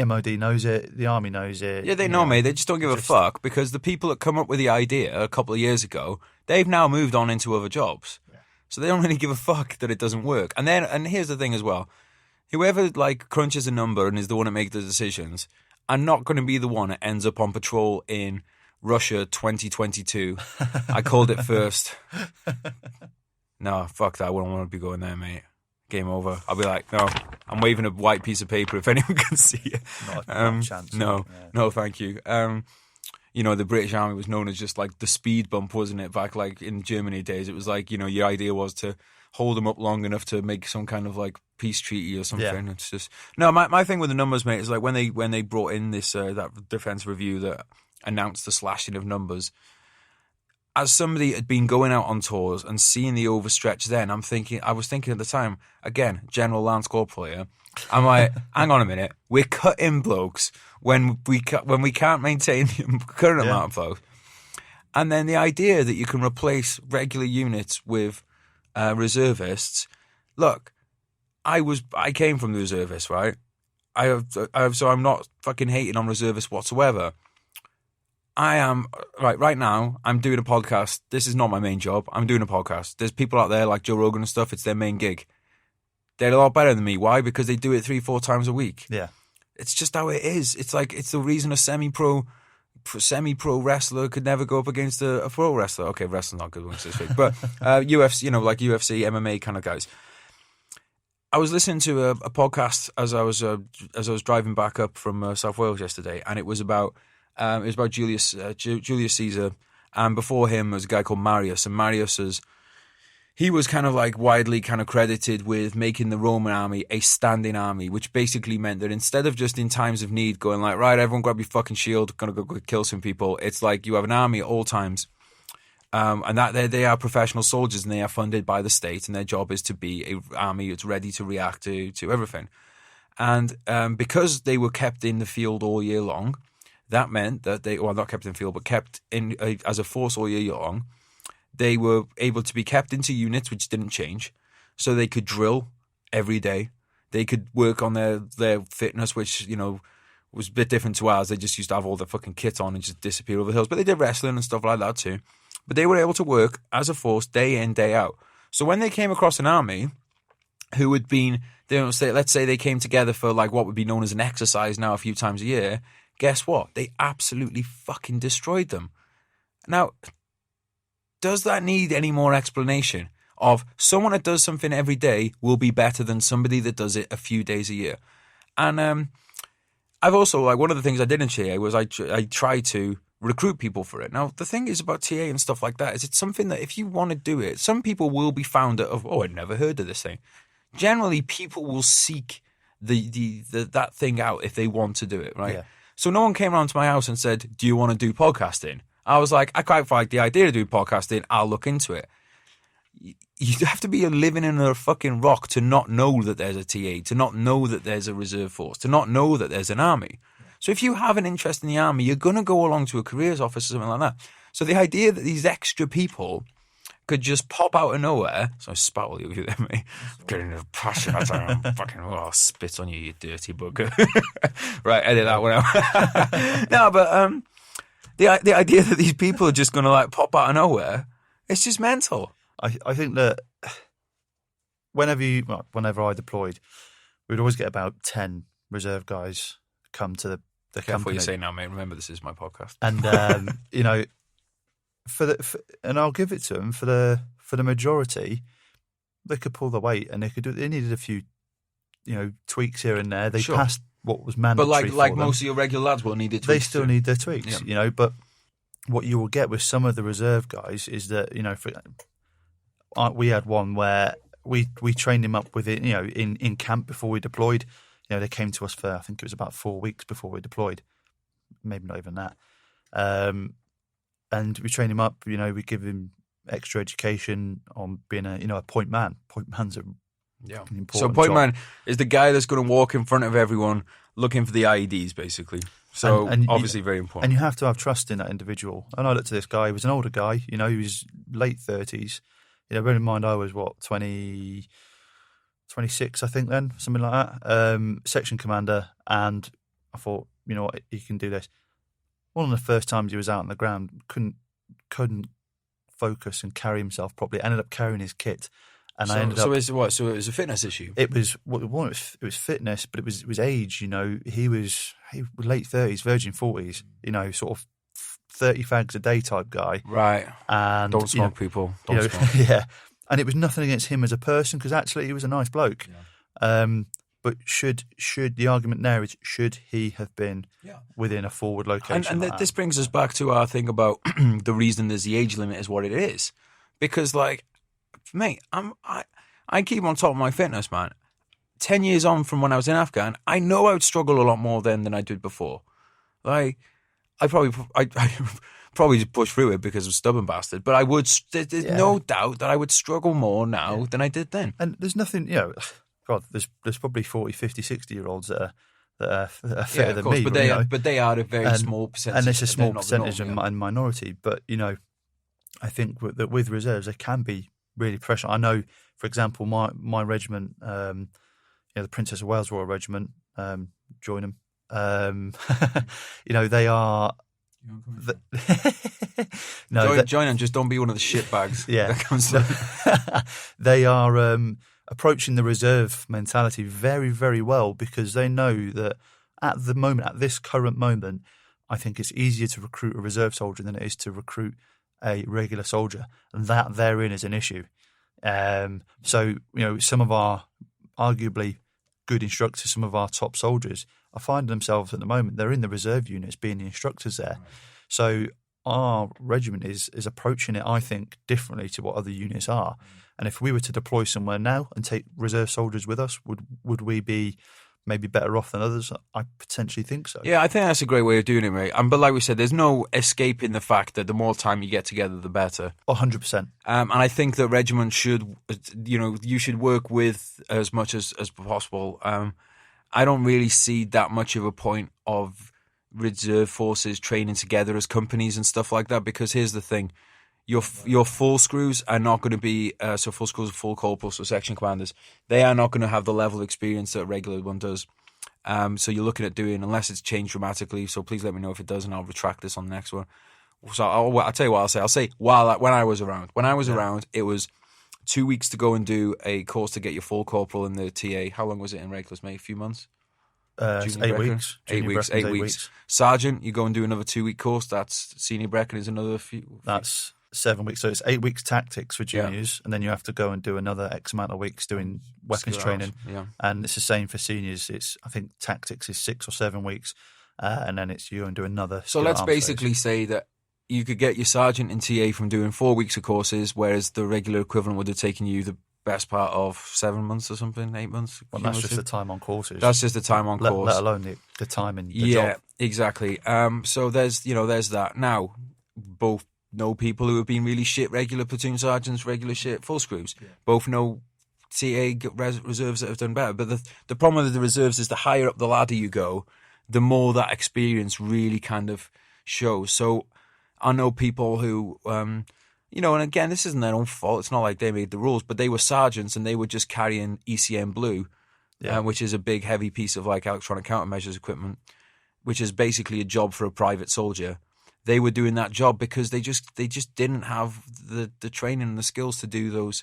MOD knows it, the Army knows it. Yeah, they know, mate. They just don't give a fuck, because the people that come up with the idea a couple of years ago, they've now moved on into other jobs. Yeah. So they don't really give a fuck that it doesn't work. And here's the thing as well. Whoever crunches a number and is the one that makes the decisions are not going to be the one that ends up on patrol in Russia 2022. I called it first. No, fuck that. I wouldn't want to be going there, mate. Game over. I'll be like, no, I'm waving a white piece of paper if anyone can see it. Not a chance. No, thank you. The British Army was known as just like the speed bump, wasn't it? Back like in Germany days, it was like, your idea was to hold them up long enough to make some kind of like peace treaty or something. Yeah. It's just my thing with the numbers, mate, is like when they brought in this that defense review that announced the slashing of numbers. As somebody had been going out on tours and seeing the overstretch, then I was thinking at the time, again, General Lance Corporal here. I'm like, hang on a minute, we're cutting blokes when we can't maintain the current amount of blokes. And then the idea that you can replace regular units with reservists. Look, I came from the reservists, right? So I'm not fucking hating on reservists whatsoever. I am, right now, I'm doing a podcast. This is not my main job. I'm doing a podcast. There's people out there like Joe Rogan and stuff. It's their main gig. They're a lot better than me. Why? Because they do it 3-4 times a week. Yeah. It's just how it is. It's like, it's the reason a semi-pro wrestler could never go up against a pro wrestler. Okay, wrestling's not good, but UFC, like UFC, MMA kind of guys. I was listening to a podcast as I was driving back up from South Wales yesterday, and it was about Julius Caesar, and before him was a guy called Marius, and Marius he was kind of like widely kind of credited with making the Roman army a standing army, which basically meant that instead of just in times of need going like, right, everyone grab your fucking shield, gonna go kill some people, it's like you have an army at all times, and that they are professional soldiers and they are funded by the state, and their job is to be an army that's ready to react to everything. And because they were kept in the field all year long, that meant that they, well, not kept in the field, but kept in as a force all year long, they were able to be kept into units which didn't change, so they could drill every day. They could work on their fitness, which, was a bit different to ours. They just used to have all their fucking kit on and just disappear over the hills. But they did wrestling and stuff like that too. But they were able to work as a force day in, day out. So when they came across an army who had been, let's say they came together for like what would be known as an exercise now a few times a year, guess what? They absolutely fucking destroyed them. Now, does that need any more explanation of someone that does something every day will be better than somebody that does it a few days a year? And I've also, like, one of the things I did in TA was I tried to recruit people for it. Now, the thing is about TA and stuff like that is it's something that if you want to do it, some people will be found of, I'd never heard of this thing. Generally, people will seek that thing out if they want to do it, right? Yeah. So no one came around to my house and said, do you want to do podcasting? I was like, I quite like the idea of doing podcasting. I'll look into it. You have to be living in a fucking rock to not know that there's a TA, to not know that there's a reserve force, to not know that there's an army. So if you have an interest in the army, you're going to go along to a careers office or something like that. So the idea that these extra people could just pop out of nowhere. So I spat all over you there, mate. Getting a passion. I'm fucking, I'll spit on you, you dirty bugger. Right, edit that one out. No, but the idea that these people are just going to like pop out of nowhere, it's just mental. I think that whenever I deployed, we'd always get about 10 reserve guys come to the company. Careful what you say now, mate. Remember, this is my podcast. And and I'll give it to them for the majority. They could pull the weight, and they needed a few, tweaks here and there. They passed what was mandatory. But like most of your regular lads will need it. They still need their tweaks, But what you will get with some of the reserve guys is that we had one where we trained him up with it, in camp before we deployed. They came to us for, I think it was about 4 weeks before we deployed, maybe not even that. And we train him up. We give him extra education on being a point man. Point man's a Yeah. an important So point job. man is the guy that's going to walk in front of everyone looking for the IEDs, basically. So And obviously very important. And you have to have trust in that individual. And I looked at this guy, he was an older guy, he was late 30s. Bear in mind I was, 26, I think then, something like that, section commander. And I thought, you know what, he can do this. One of the first times he was out on the ground, couldn't focus and carry himself properly. Ended up carrying his kit. And I ended up. So it was a fitness issue. It was fitness, but it was age. He was late 30s, virgin 40s. Sort of 30 fags a day type guy. Right. And don't smoke, people. Don't smoke. Yeah. And it was nothing against him as a person, because actually he was a nice bloke. Yeah. But should the argument there is, should he have been within a forward location? And this brings us back to our thing about the reason there's the age limit is what it is, because mate, I keep on top of my fitness, man. 10 years on from when I was in Afghan, I know I would struggle a lot more then than I did before. I probably just push through it because I'm a stubborn bastard, but I would. There's no doubt that I would struggle more now than I did then. And there's nothing, God, there's probably 40, 50, 60-year-olds that are fitter than me. But they are a very small percentage. And it's a small percentage and minority. But, I think that with reserves, there can be really pressure. I know, for example, my regiment, the Princess of Wales Royal Regiment, join them. They are. Join them. Just don't be one of the shit bags. Yeah, that comes they are approaching the reserve mentality very, very well, because they know that at this current moment, I think it's easier to recruit a reserve soldier than it is to recruit a regular soldier, and that therein is an issue. So some of our arguably good instructors, some of our top soldiers are finding themselves at the moment, they're in the reserve units being the instructors there. Right. So our regiment is approaching it, I think, differently to what other units are. And if we were to deploy somewhere now and take reserve soldiers with us, would we be maybe better off than others? I potentially think so. Yeah, I think that's a great way of doing it, mate. But like we said, there's no escaping the fact that the more time you get together, the better. 100%. And I think that regiment should, you should work with as much as possible. I don't really see that much of a point of reserve forces training together as companies and stuff like that, because here's the thing. Your full screws are not going to be so full screws, full corporals, or section commanders. They are not going to have the level of experience that a regular one does. So you're looking at doing, unless it's changed dramatically. So please let me know if it does, and I'll retract this on the next one. So I'll tell you what I'll say. I'll say when I was around. When I was around, it was 2 weeks to go and do a course to get your full corporal in the TA. How long was it in regulars, mate? A few months. 8 weeks. 8 weeks. 8 weeks. Sergeant, you go and do another 2 week course. That's senior Brecken is another few. That's 7 weeks. So it's 8 weeks tactics for juniors, and then you have to go and do another X amount of weeks doing weapons training. Yeah. And it's the same for seniors. I think tactics is 6 or 7 weeks, and then it's you and do another. So let's basically say that you could get your sergeant in TA from doing 4 weeks of courses, whereas the regular equivalent would have taken you the best part of 7 months or something, 8 months. Well, that's just the time on courses. That's just the time on course. Let alone the time in the job. Yeah, exactly. So there's that. Now, both know people who have been really shit regular platoon sergeants, regular shit full screws. Yeah. Both know TA reserves that have done better. But the problem with the reserves is the higher up the ladder you go, the more that experience really kind of shows. So I know people who, and again, this isn't their own fault. It's not like they made the rules, but they were sergeants and they were just carrying ECM Blue, which is a big, heavy piece of electronic countermeasures equipment, which is basically a job for a private soldier. They were doing that job because they just didn't have the training and the skills to do those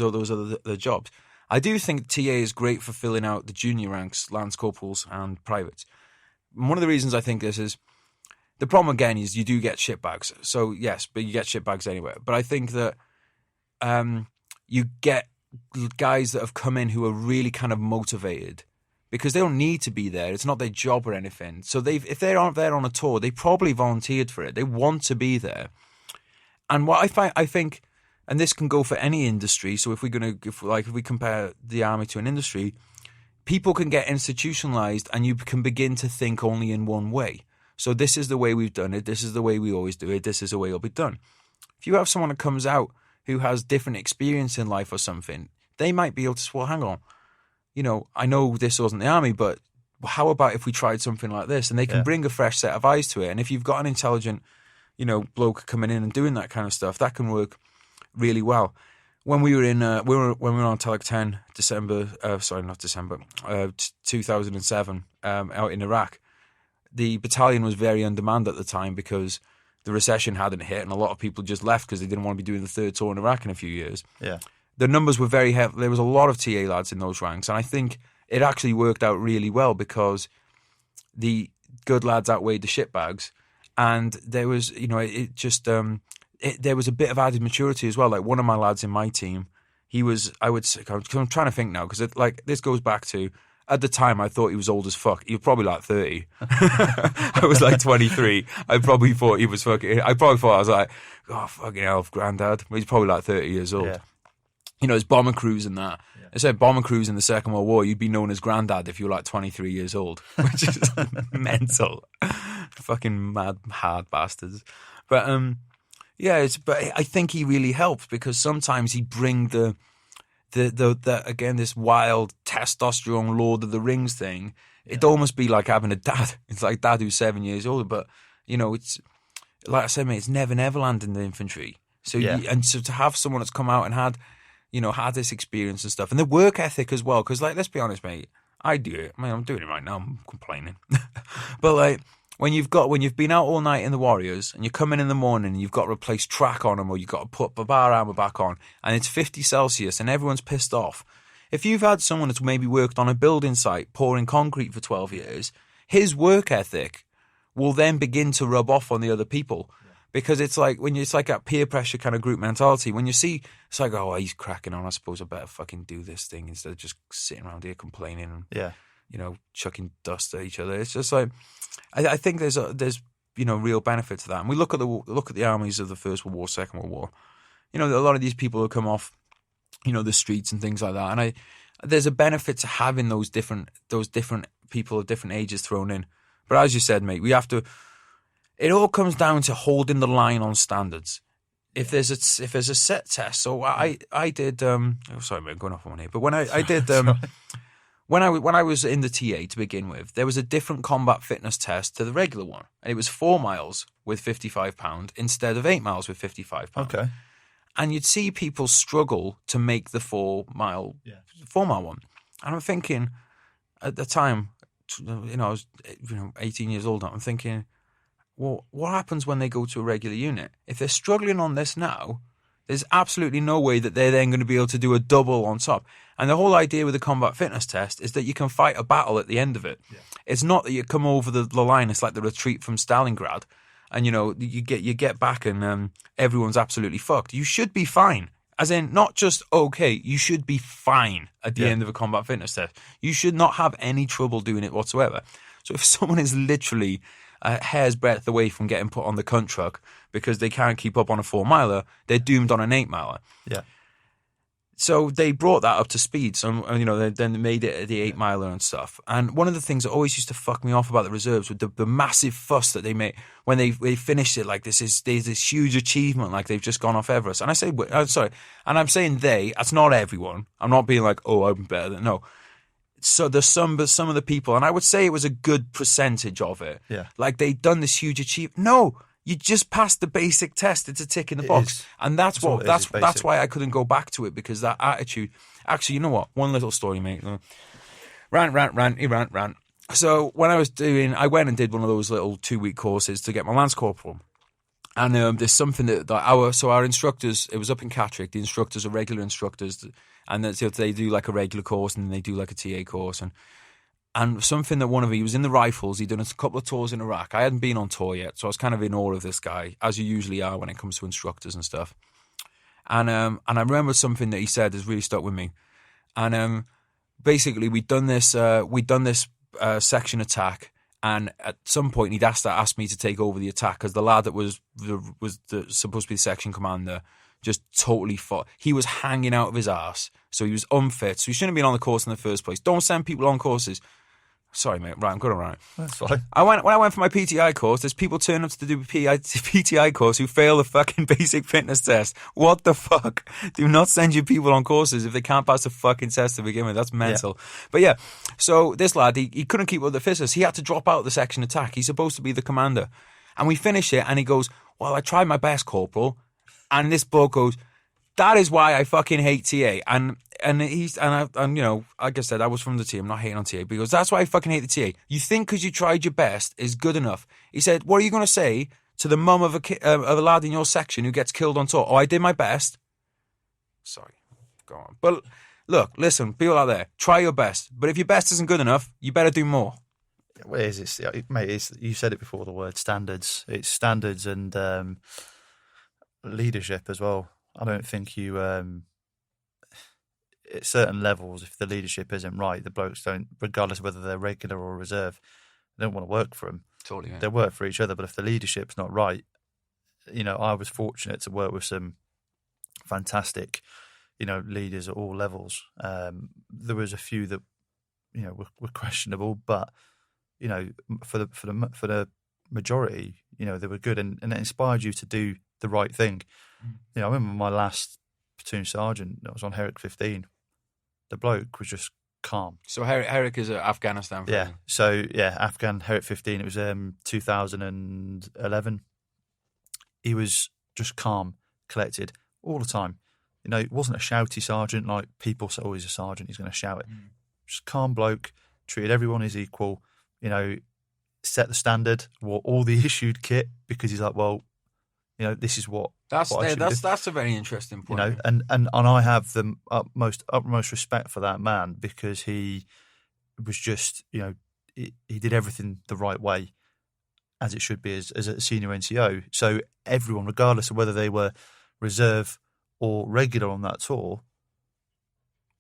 other jobs. I do think TA is great for filling out the junior ranks, lance corporals and privates. One of the reasons I think this is, the problem again is you do get shitbags. So yes, but you get shitbags anyway. But I think that you get guys that have come in who are really kind of motivated, because they don't need to be there. It's not their job or anything. So if they aren't there on a tour, they probably volunteered for it. They want to be there. And what I think, and this can go for any industry. So if we compare the army to an industry, people can get institutionalized, and you can begin to think only in one way. So this is the way we've done it. This is the way we always do it. This is the way it'll be done. If you have someone that comes out who has different experience in life or something, they might be able to say, well, hang on, I know this wasn't the army, but how about if we tried something like this? And they can bring a fresh set of eyes to it. And if you've got an intelligent, bloke coming in and doing that kind of stuff, that can work really well. When we were in, when we were on Telic 10, 2007, out in Iraq, the battalion was very on demand at the time because the recession hadn't hit and a lot of people just left because they didn't want to be doing the third tour in Iraq in a few years. Yeah. The numbers were very heavy. There was a lot of TA lads in those ranks, and I think it actually worked out really well because the good lads outweighed the shitbags, and there was, there was a bit of added maturity as well. Like one of my lads in my team, he was, I'm trying to think now because this goes back to, at the time I thought he was old as fuck. He was probably like 30. I was like 23. I probably thought he was fucking. I was like, oh fucking hell, granddad. He's probably like 30 years old. Yeah. It's bomber crews and that. Yeah. I said bomber crews in the Second World War, you'd be known as granddad if you were like 23 years old, which is mental. Fucking mad, hard bastards. But but I think he really helped because sometimes he'd bring the again, this wild testosterone Lord of the Rings thing. It'd almost be like having a dad. It's like dad who's 7 years older, but it's like I said, mate, it's never Neverland in the infantry. So so to have someone that's come out and had this experience and stuff, and the work ethic as well, because let's be honest, mate, I do it. I mean, I'm doing it right now. I'm complaining, but when you've been out all night in the Warriors and you're coming in the morning and you've got to replace track on them or you've got to put the bar armour back on and it's 50 Celsius and everyone's pissed off. If you've had someone that's maybe worked on a building site pouring concrete for 12 years, his work ethic will then begin to rub off on the other people. Because it's like it's like that peer pressure kind of group mentality. When you see, it's like, oh, he's cracking on. I suppose I better fucking do this thing instead of just sitting around here complaining and chucking dust at each other. It's just like I think there's real benefit to that. And we look at the armies of the First World War, Second World War. A lot of these people who come off, the streets and things like that. And there's a benefit to having those different people of different ages thrown in. But as you said, mate, we have to. It all comes down to holding the line on standards. If there's a set test, so I did. Sorry, I'm going off on one here. But when I did when I was in the TA to begin with, there was a different combat fitness test to the regular one, and it was 4 miles with £55 instead of 8 miles with £55. Okay, and you'd see people struggle to make the 4 mile one, and I'm thinking at the time, I was 18 years old. I'm thinking, well, what happens when they go to a regular unit? If they're struggling on this now, there's absolutely no way that they're then going to be able to do a double on top. And the whole idea with the combat fitness test is that you can fight a battle at the end of it. Yeah. It's not that you come over the line. It's like the retreat from Stalingrad, and you get back and everyone's absolutely fucked. You should be fine. As in, not just okay, you should be fine at the end of a combat fitness test. You should not have any trouble doing it whatsoever. So if someone is literally a hair's breadth away from getting put on the cunt truck because they can't keep up on a 4 miler, they're doomed on an 8 miler. Yeah. So they brought that up to speed. So, they then made it the 8 miler and stuff. And one of the things that always used to fuck me off about the reserves was the massive fuss that they made when they finished it. Like, there's this huge achievement, like they've just gone off Everest. And I say, sorry, and I'm saying that's not everyone. I'm not being like, oh, I'm better than, no. So there's some of the people, and I would say it was a good percentage of it. Yeah. Like they'd done this huge achievement. No, you just passed the basic test. It's a tick in the box. And that's why I couldn't go back to it, because that attitude. Actually, you know what? One little story, mate. Rant. So when I went and did one of those little 2-week courses to get my Lance Corporal. And there's something that our instructors, it was up in Catterick, the instructors are regular instructors, and they do like a regular course and then they do like a TA course. And something that he was in the Rifles, he'd done a couple of tours in Iraq. I hadn't been on tour yet, so I was kind of in awe of this guy, as you usually are when it comes to instructors and stuff. And I remember something that he said has really stuck with me. And basically we'd done this section attack. And at some point, he'd asked me to take over the attack because the lad that was supposed to be the section commander just totally fought. He was hanging out of his arse, so he was unfit. So he shouldn't have been on the course in the first place. Don't send people on courses Sorry, mate. Right, I'm good. All right. That's fine. When I went for my PTI course, there's people turning up to do PTI course who fail the fucking basic fitness test. What the fuck? Do not send your people on courses if they can't pass the fucking test to begin with. That's mental. Yeah. But yeah, so this lad, he couldn't keep up with the fitness. He had to drop out of the section attack. He's supposed to be the commander. And we finish it, and he goes, well, I tried my best, Corporal. And this bloke goes, that is why I fucking hate TA. And you know, like I said, I was from the team, I'm not hating on TA, because that's why I fucking hate the TA. You think because you tried your best is good enough. He said, what are you going to say to the mum of a lad in your section who gets killed on tour? Oh, I did my best. Sorry, go on. But look, listen, people out there, try your best. But if your best isn't good enough, you better do more. Well, it is, mate, you said it before, the word standards. It's standards and leadership as well. I don't think you... at certain levels, if the leadership isn't right, the blokes don't, regardless of whether they're regular or reserve, they don't want to work for them. Totally. Yeah. They work for each other, but if the leadership's not right, you know, I was fortunate to work with some fantastic, you know, leaders at all levels. There was a few that, you know, were questionable, but you know, for the majority, you know, they were good, and it inspired you to do the right thing. You know, I remember my last platoon sergeant that was on Herrick 15. The bloke was just calm. So Herrick is Afghanistan. Yeah. So yeah, Afghan Herrick 15. It was 2011. He was just calm, collected all the time. You know, it wasn't a shouty sergeant like people say. Oh, he's a sergeant, he's going to shout it. Just calm bloke, treated everyone as equal. You know, set the standard, wore all the issued kit because he's like, well, you know, this is what. That's a very interesting point. You know, and I have the utmost respect for that man because he was just, you know, he did everything the right way, as it should be as a senior NCO. So everyone, regardless of whether they were reserve or regular on that tour,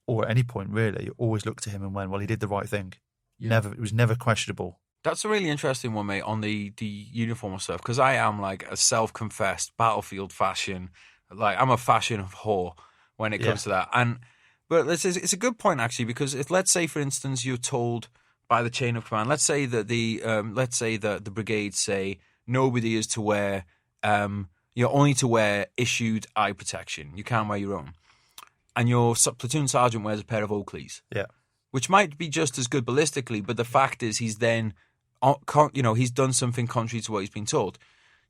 or at any point really, always looked to him and went, well, he did the right thing. Yeah. It was never questionable. That's a really interesting one, mate, on the uniform stuff, because I am like a self-confessed battlefield fashion. Like, I'm a fashion whore when it comes to that. But it's a good point, actually, because let's say, for instance, you're told by the chain of command, let's say that the brigades say nobody is to wear, you're only to wear issued eye protection. You can't wear your own. And your platoon sergeant wears a pair of Oakleys. Yeah. Which might be just as good ballistically, but the fact is he's then, you know, he's done something contrary to what he's been told.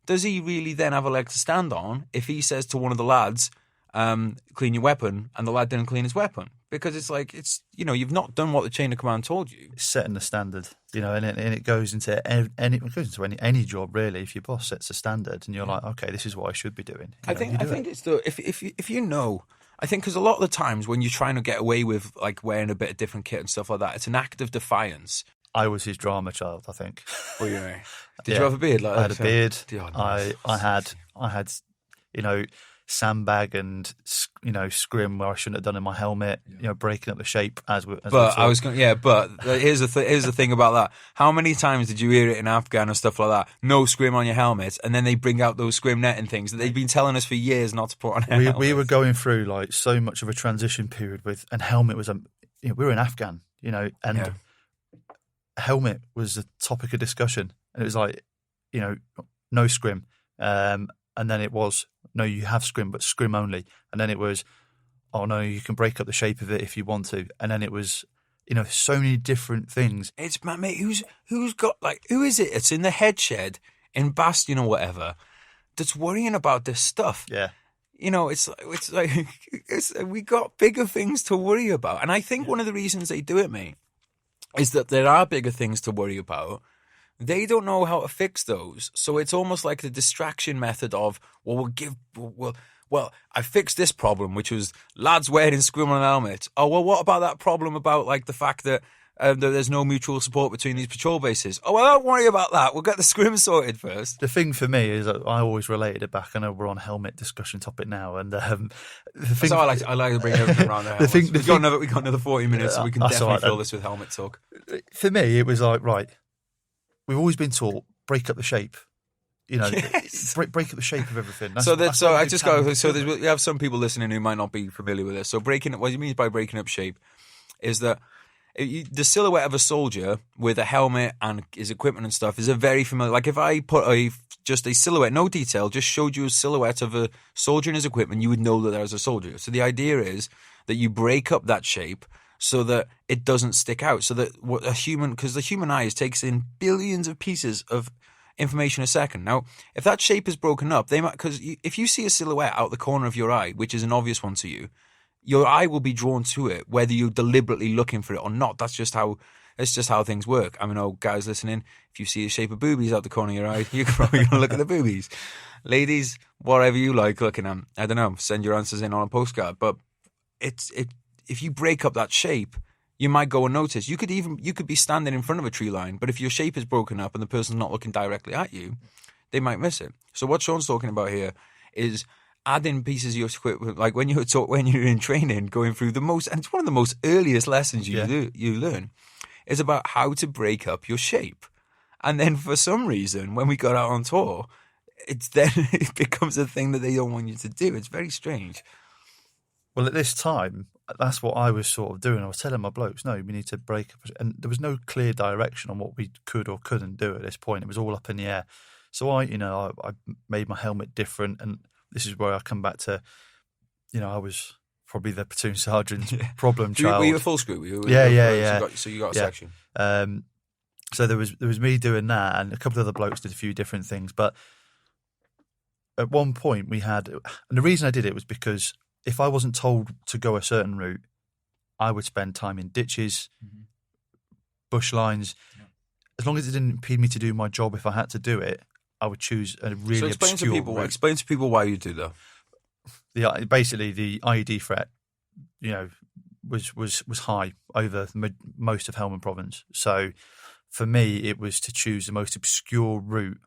Does he really then have a leg to stand on if he says to one of the lads, clean your weapon, and the lad didn't clean his weapon? Because it's like, you know, you've not done what the chain of command told you. It's setting the standard, you know, and it goes into any job really. If your boss sets a standard and you're like, okay, this is what I should be doing. I think it's if you know. I think because a lot of the times when you're trying to get away with like wearing a bit of different kit and stuff like that, it's an act of defiance. I was his drama child, I think. Oh, yeah. Did you have a beard? Like I had a beard. Oh, I had, you know, sandbag and, you know, scrim where I shouldn't have done in my helmet. You know, breaking up the shape as But here's the thing about that. How many times did you hear it in Afghan and stuff like that? No scrim on your helmet, and then they bring out those scrim netting things that they've been telling us for years not to put on. We were going through like so much of a transition period and helmet was we were in Afghan, you know, and helmet was the topic of discussion, and it was like, you know, no scrim, and then it was, no, you have scrim, but scrim only. And then it was, oh, no, you can break up the shape of it if you want to. And then it was, you know, so many different things. It's, mate, who's got, like, who is it? It's in the head shed, in Bastion or whatever, that's worrying about this stuff. Yeah. You know, it's like we got bigger things to worry about. And I think one of the reasons they do it, mate, is that there are bigger things to worry about. They don't know how to fix those. So it's almost like the distraction method of, well, I fixed this problem, which was lads wearing scrim on helmets. Oh, well, what about that problem about like the fact that there's no mutual support between these patrol bases? Oh, well, don't worry about that. We'll get the scrim sorted first. The thing for me is that I always related it back. I know we're on helmet discussion topic now, and the thing. So I like to bring everything around there. We've got another 40 minutes, so we can definitely fill this with helmet talk. For me, it was like, right, we've always been taught break up the shape. You know, yes. break up the shape of everything. You have some people listening who might not be familiar with this. So what you mean by breaking up shape is that the silhouette of a soldier with a helmet and his equipment and stuff is a very familiar. Like if I put just a silhouette, no detail, just showed you a silhouette of a soldier and his equipment, you would know that there's a soldier. So the idea is that you break up that shape so that it doesn't stick out. So that because the human eye takes in billions of pieces of information a second. Now, if that shape is broken up, because if you see a silhouette out the corner of your eye, which is an obvious one to you, your eye will be drawn to it, whether you're deliberately looking for it or not. That's just how things work. I mean, guys listening, if you see a shape of boobies out the corner of your eye, you're probably going to look at the boobies. Ladies, whatever you like looking at, I don't know, send your answers in on a postcard. But if you break up that shape, you might go unnoticed. You could be standing in front of a tree line, but if your shape is broken up and the person's not looking directly at you, they might miss it. So what Sean's talking about here is adding pieces of your equipment, like when you're in training, going through and it's one of the most earliest lessons you learn, is about how to break up your shape. And then for some reason, when we got out on tour, it becomes a thing that they don't want you to do. It's very strange. Well, at this time, that's what I was sort of doing. I was telling my blokes, no, we need to break up. And there was no clear direction on what we could or couldn't do at this point. It was all up in the air. So I made my helmet different. And this is where I come back to, I was probably the platoon sergeant's problem child. Were you a full screw? Yeah. So you got a section. So there was me doing that, and a couple of other blokes did a few different things. But at one point and the reason I did it was because if I wasn't told to go a certain route, I would spend time in ditches, bush lines. Yeah. As long as it didn't impede me to do my job, if I had to do it, I would choose a really obscure route. Explain to people why you do that. Basically, the IED threat, was high over most of Helmand Province. So for me, it was to choose the most obscure route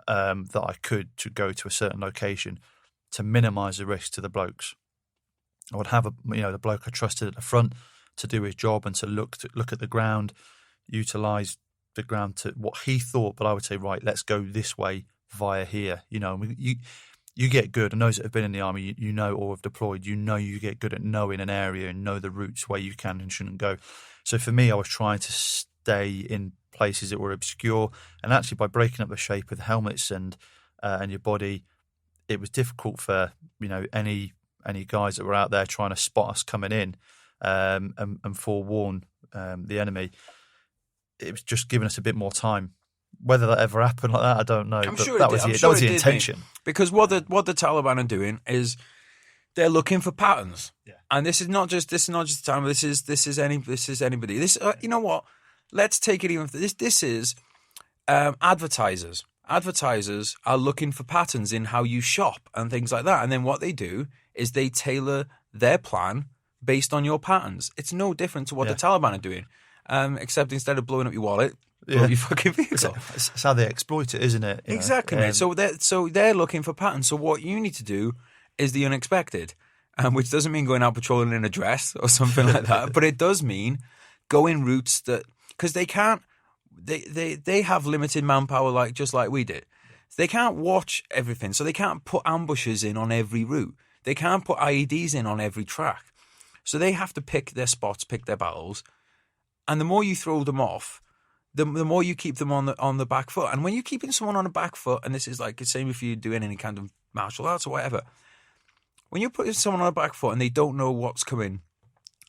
that I could to go to a certain location to minimise the risk to the blokes. I would have the bloke I trusted at the front to do his job and to look at the ground, utilise the ground to what he thought, but I would say, right, let's go this way via here. You get good, and those that have been in the army, or have deployed, you get good at knowing an area and know the routes where you can and shouldn't go. So for me, I was trying to stay in places that were obscure, and actually by breaking up the shape of the helmets and your body, it was difficult for any guys that were out there trying to spot us coming in and forewarn the enemy. It was just giving us a bit more time. Whether that ever happened like that, I don't know. I'm but sure that was the intention. Because what the Taliban are doing is they're looking for patterns, and this is not just the Taliban. This is anybody. This you know what? Let's take it even. This is advertisers. Advertisers are looking for patterns in how you shop and things like that, and then what they do is they tailor their plan based on your patterns. It's no different to what the Taliban are doing, except instead of blowing up your wallet, blow up your fucking vehicle. It's how they exploit it, isn't it? Exactly, mate. So they're looking for patterns. So what you need to do is the unexpected, which doesn't mean going out patrolling in a dress or something like that, but it does mean going routes that, because they can't, they have limited manpower, just like we did. They can't watch everything, so they can't put ambushes in on every route. They can't put IEDs in on every track. So they have to pick their spots, pick their battles. And the more you throw them off, the more you keep them on the back foot. And when you're keeping someone on the back foot, and this is like the same if you're doing any kind of martial arts or whatever, when you're putting someone on the back foot and they don't know what's coming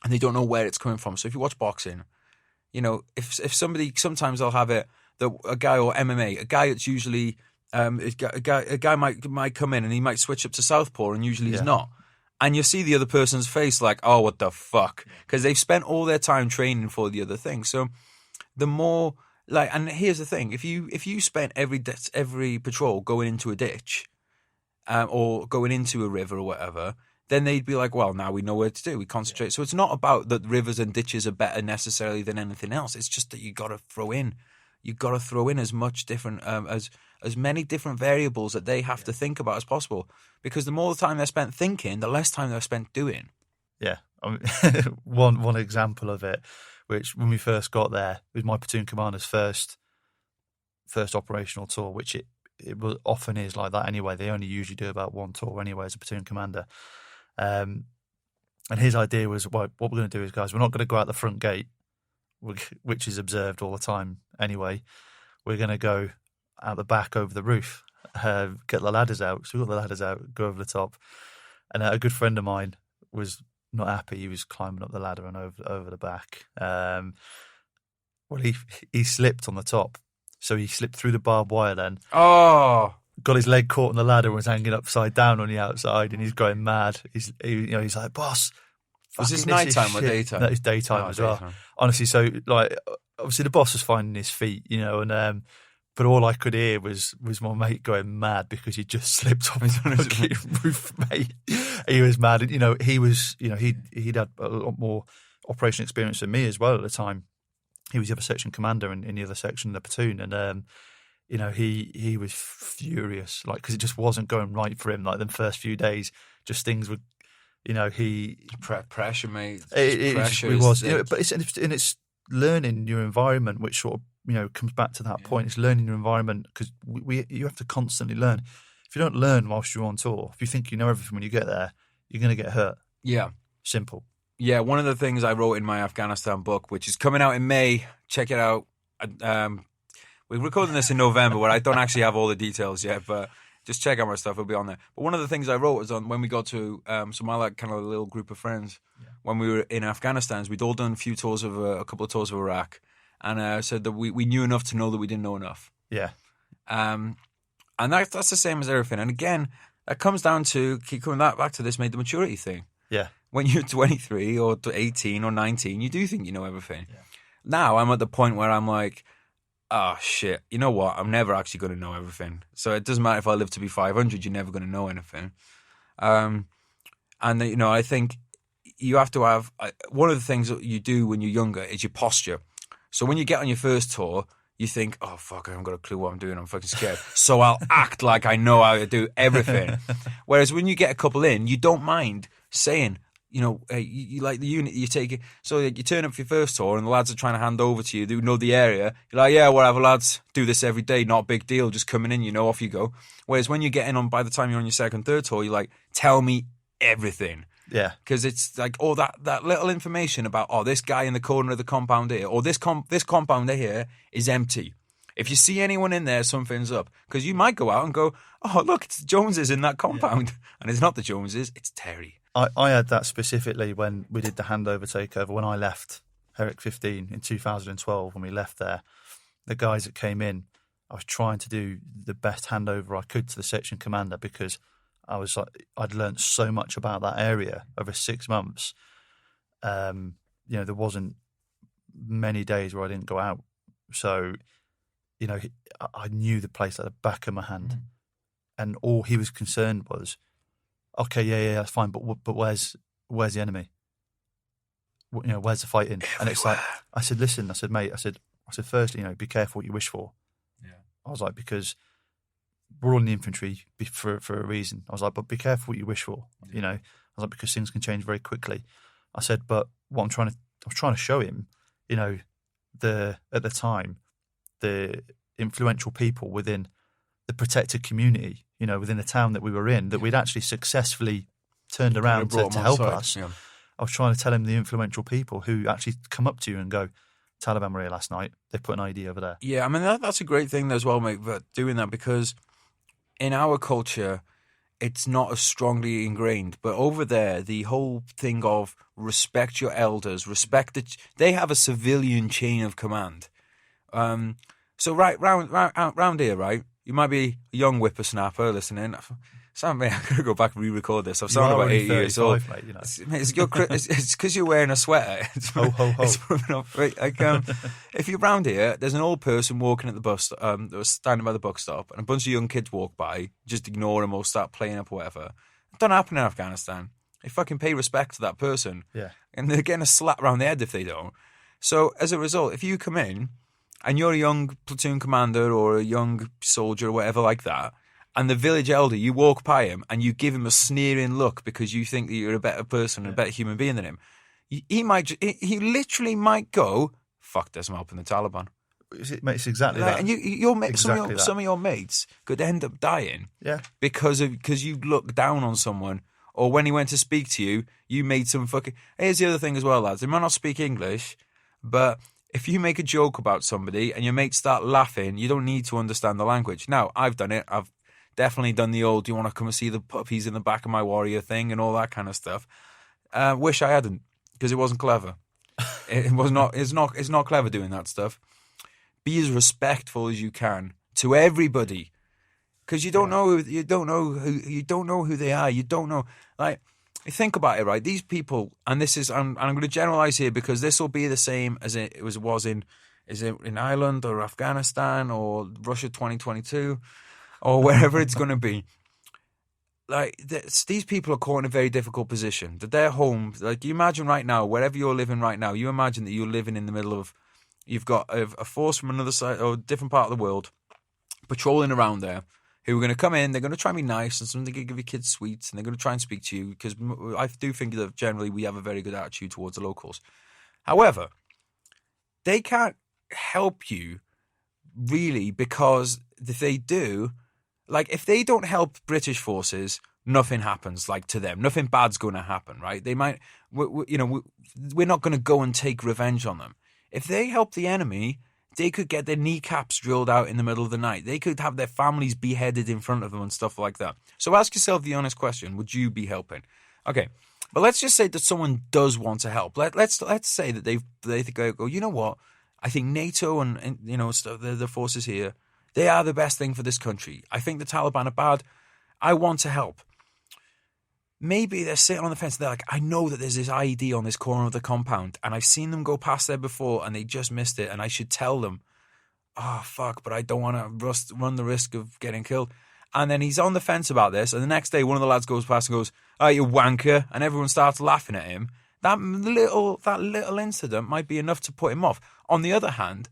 and they don't know where it's coming from. So if you watch boxing, if somebody, sometimes they'll have a guy, or MMA, a guy that's usually... a guy might come in and he might switch up to southpaw, and usually he's not. And you see the other person's face like, oh, what the fuck? Because they've spent all their time training for the other thing. So the more, and here's the thing: if you spent every patrol going into a ditch, or going into a river or whatever, then they'd be like, well, now we know where to do. We concentrate. So it's not about that rivers and ditches are better necessarily than anything else. It's just that you got to throw in. You've got to throw in as much different as many different variables that they have to think about as possible, because the more the time they're spent thinking, the less time they're spent doing. Yeah, one example of it, which when we first got there, was my platoon commander's first operational tour, which it often is like that anyway. They only usually do about one tour anyway as a platoon commander. And his idea was, well, what we're going to do is, guys, we're not going to go out the front gate. which is observed all the time anyway. We're going to go out the back over the roof, get the ladders out. So we got the ladders out, go over the top. And a good friend of mine was not happy. He was climbing up the ladder and over the back. Well, he slipped on the top. So he slipped through the barbed wire then. Oh! Got his leg caught on the ladder and was hanging upside down on the outside, and he's going mad. He's like, boss. Was this nighttime or daytime? No, it's daytime as well. Daytime. Honestly, so like, obviously the boss was finding his feet, and but all I could hear was my mate going mad because he just slipped off his roof, mate. He was mad, and he'd had a lot more operation experience than me as well at the time. He was the other section commander in the other section of the platoon, and he was furious, like, because it just wasn't going right for him. Like the first few days, just things were, pressure, mate. It was, but it's learning your environment, which sort of comes back to that point. It's learning your environment, because you have to constantly learn. If you don't learn whilst you're on tour, if you think you know everything when you get there, you're going to get hurt. Yeah, simple. Yeah, one of the things I wrote in my Afghanistan book, which is coming out in May, check it out. We're recording this in November, where I don't actually have all the details yet, but just check out my stuff. It'll be on there. But one of the things I wrote was on when we got to my kind of little group of friends when we were in Afghanistan. We'd all done a couple of tours of Iraq, and said that we knew enough to know that we didn't know enough. Yeah. And that's the same as everything. And again, that comes down to, keep coming back to this, mate, the maturity thing. Yeah. When you're 23 or 18 or 19, you do think you know everything. Yeah. Now I'm at the point where I'm like, oh, shit, you know what? I'm never actually going to know everything. So it doesn't matter if I live to be 500, you're never going to know anything. And, I think you have to have, one of the things that you do when you're younger is your posture. So when you get on your first tour, you think, oh, fuck, I haven't got a clue what I'm doing. I'm fucking scared. So I'll act like I know how to do everything. Whereas when you get a couple in, you don't mind saying, you like the unit you take it. So you turn up for your first tour and the lads are trying to hand over to you. They know the area. You're like, yeah, whatever, lads. Do this every day. Not a big deal. Just coming in, off you go. Whereas when you get in by the time you're on your second, third tour, you're like, tell me everything. Yeah. Because it's like all that little information about, this guy in the corner of the compound here, or this compound here is empty. If you see anyone in there, something's up. Because you might go out and go, oh, look, it's the Joneses in that compound. Yeah. And it's not the Joneses, it's Terry. I had that specifically when we did the handover takeover. When I left Herrick 15 in 2012, when we left there, the guys that came in, I was trying to do the best handover I could to the section commander, because I was like, I'd learned so much about that area over 6 months. There wasn't many days where I didn't go out. So, I knew the place like the back of my hand. Mm. And all he was concerned was, okay, yeah, that's fine, but where's the enemy? Where's the fighting? Everywhere. And it's like, I said, listen, I said, mate, I said, firstly, be careful what you wish for. Yeah. I was like, because we're all in the infantry for a reason. I was like, but be careful what you wish for. Yeah. I was like, because things can change very quickly. I said, but what I was trying to show him, at the time, the influential people within the protected community, within the town that we were in, that we'd actually successfully turned around to help us. Yeah. I was trying to tell him the influential people who actually come up to you and go, Taliban were here last night. They put an ID over there. Yeah, I mean, that's a great thing as well, mate, but doing that, because in our culture, it's not as strongly ingrained. But over there, the whole thing of respect your elders, they have a civilian chain of command. So right round here, right, you might be a young whippersnapper listening. Sam, mate, I gotta go back and re-record this. I've sounded about 8 years old. Mate, It's because you're wearing a sweater. Ho, ho, ho. It's rubbing off. Right? If you're round here, there's an old person walking at the bus, that was standing by the bus stop, and a bunch of young kids walk by, just ignore them or start playing up or whatever. It don't happen in Afghanistan. They fucking pay respect to that person. Yeah. And they're getting a slap around the head if they don't. So as a result, if you come in and you're a young platoon commander or a young soldier or whatever like that, and the village elder, you walk by him and you give him a sneering look because you think that you're a better person, a better human being than him, he literally might go, fuck this, I'm helping the Taliban. It's exactly that. And some of your mates could end up dying because you look down on someone, or when he went to speak to you, you made some fucking... Here's the other thing as well, lads. They might not speak English, but if you make a joke about somebody and your mates start laughing, you don't need to understand the language. Now, I've done it. I've definitely done the old, do you want to come and see the puppies in the back of my warrior thing and all that kind of stuff. Wish I hadn't, because it wasn't clever. It's not clever doing that stuff. Be as respectful as you can to everybody, because you don't know who they are. You don't know, like, think about it, right? These people, and this is, I'm going to generalize here because this will be the same as it was in Ireland or Afghanistan or Russia 2022 or wherever it's going to be. Like, these people are caught in a very difficult position. That their home, like, you imagine right now, wherever you're living right now, you imagine that you're living in the middle of, you've got a force from another side or a different part of the world patrolling around there, who are going to come in, they're going to try and be nice, and something to give your kids sweets, and they're going to try and speak to you, because I do think that generally we have a very good attitude towards the locals. However, they can't help you, really, because if they do, like, if they don't help British forces, nothing happens, like, to them. Nothing bad's going to happen, right? They might, we're not going to go and take revenge on them. If they help the enemy, they could get their kneecaps drilled out in the middle of the night. They could have their families beheaded in front of them and stuff like that. So ask yourself the honest question, would you be helping? Okay, but let's just say that someone does want to help. Let's say that they go, you know what? I think NATO and the forces here, they are the best thing for this country. I think the Taliban are bad. I want to help. Maybe they're sitting on the fence. They're like, I know that there's this IED on this corner of the compound, and I've seen them go past there before, and they just missed it, and I should tell them, oh, fuck, but I don't want to run the risk of getting killed. And then he's on the fence about this, and the next day one of the lads goes past and goes, oh, you wanker, and everyone starts laughing at him. That little incident might be enough to put him off. On the other hand,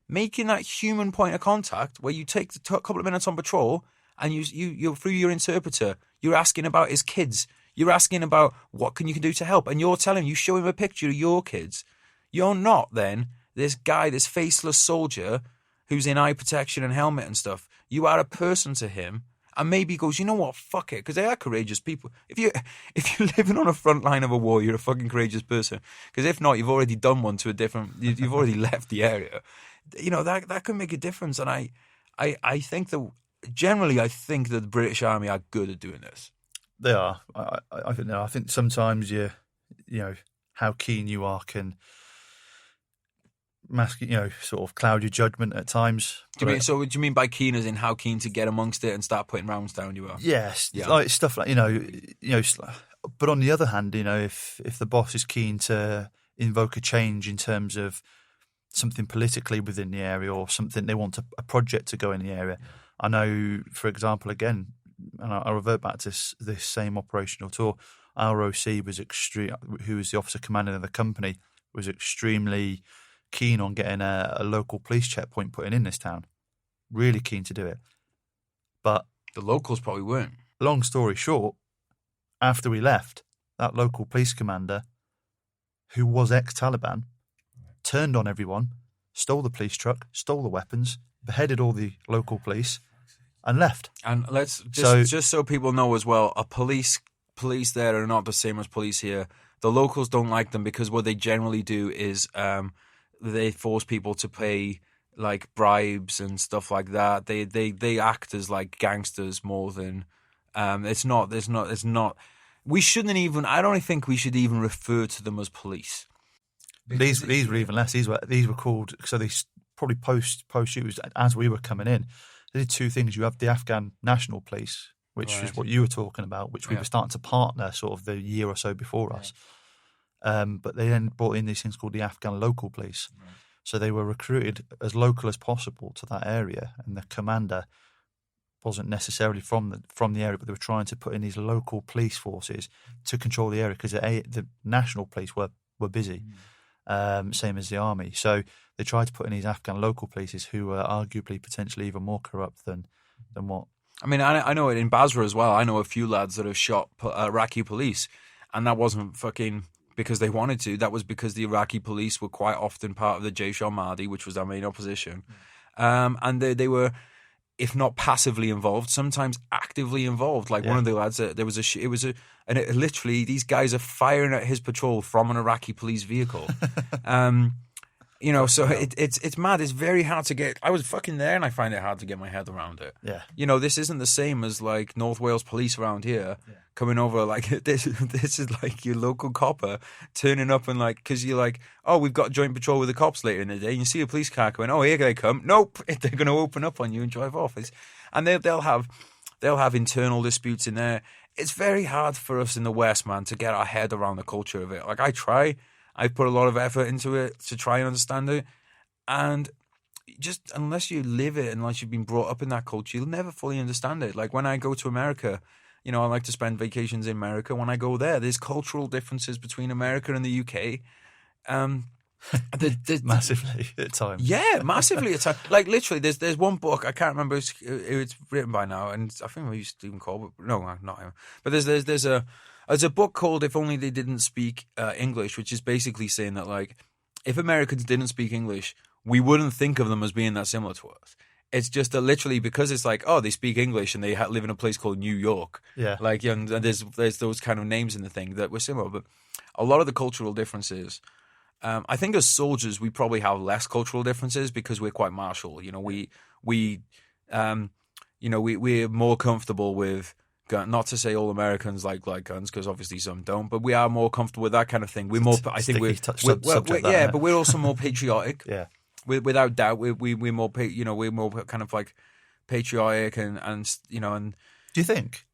making that human point of contact where you take a couple of minutes on patrol and you're through your interpreter, you're asking about his kids, you're asking about what you can do to help, and you show him a picture of your kids. You're not then this guy, this faceless soldier who's in eye protection and helmet and stuff. You are a person to him, and maybe he goes, you know what, fuck it, because they are courageous people. If you're living on a front line of a war, you're a fucking courageous person. Because if not, you've already done one to a different. You've already left the area. That can make a difference, and I think that. Generally, I think that the British Army are good at doing this. They are. I think. I think sometimes how keen you are can mask. Sort of cloud your judgment at times. Do you mean by keen as in how keen to get amongst it and start putting rounds down you are? Yes, yeah. Like stuff like But on the other hand, if the boss is keen to invoke a change in terms of something politically within the area or something they want a project to go in the area. I know, for example, again, and I'll revert back to this same operational tour, our OC was who was the officer commanding of the company, was extremely keen on getting a local police checkpoint put in this town. Really keen to do it. But the locals probably weren't. Long story short, after we left, that local police commander, who was ex-Taliban, turned on everyone, stole the police truck, stole the weapons, beheaded all the local police, and left. And let's just so people know as well, police there are not the same as police here. The locals don't like them because what they generally do is they force people to pay like bribes and stuff like that. They act as like gangsters more than it's not. We shouldn't even. I don't think we should even refer to them as police. These were even less. These were called. So they probably post shooters as we were coming in. They did two things. You have the Afghan National Police, which is what you were talking about, which we were starting to partner sort of the year or so before us. But they then brought in these things called the Afghan Local Police. Right. So they were recruited as local as possible to that area, and the commander wasn't necessarily from the area, but they were trying to put in these local police forces to control the area because the national police were busy, same as the army. So they tried to put in these Afghan local polices who were arguably potentially even more corrupt than what. I mean, I know it in Basra as well. I know a few lads that have shot Iraqi police, and that wasn't fucking because they wanted to. That was because the Iraqi police were quite often part of the Jaish al-Mahdi, which was our main opposition. And they were, if not passively involved, sometimes actively involved. Like one of the lads, literally these guys are firing at his patrol from an Iraqi police vehicle. You know, so it's mad. It's very hard to get. I was fucking there, and I find it hard to get my head around it. Yeah. You know, this isn't the same as like North Wales police around here coming over. Like this is like your local copper turning up and like because you're like, oh, we've got joint patrol with the cops later in the day. And you see a police car coming. Oh, here they come. Nope, they're going to open up on you and drive off. And they'll have internal disputes in there. It's very hard for us in the West, man, to get our head around the culture of it. Like I try. I've put a lot of effort into it to try and understand it. And just unless you live it, unless you've been brought up in that culture, you'll never fully understand it. Like when I go to America, you know, I like to spend vacations in America. When I go there's cultural differences between America and the UK. Massively at times. Yeah, massively at times. Like literally, there's one book, I can't remember who it's written by now, and I think we used Stephen Colbert. No, not him. But there's a book called If Only They Didn't Speak English, which is basically saying that, like, if Americans didn't speak English, we wouldn't think of them as being that similar to us. It's just that literally because it's like, oh, they speak English and they live in a place called New York. Yeah. Like, and there's those kind of names in the thing that were similar. But a lot of the cultural differences, I think as soldiers, we probably have less cultural differences because we're quite martial. You know, we're more comfortable with, not to say all Americans like guns, because obviously some don't, but we are more comfortable with that kind of thing. We're more, I think but we're also more patriotic. Yeah, without doubt, we're more, we're more kind of like patriotic and you know, and do you think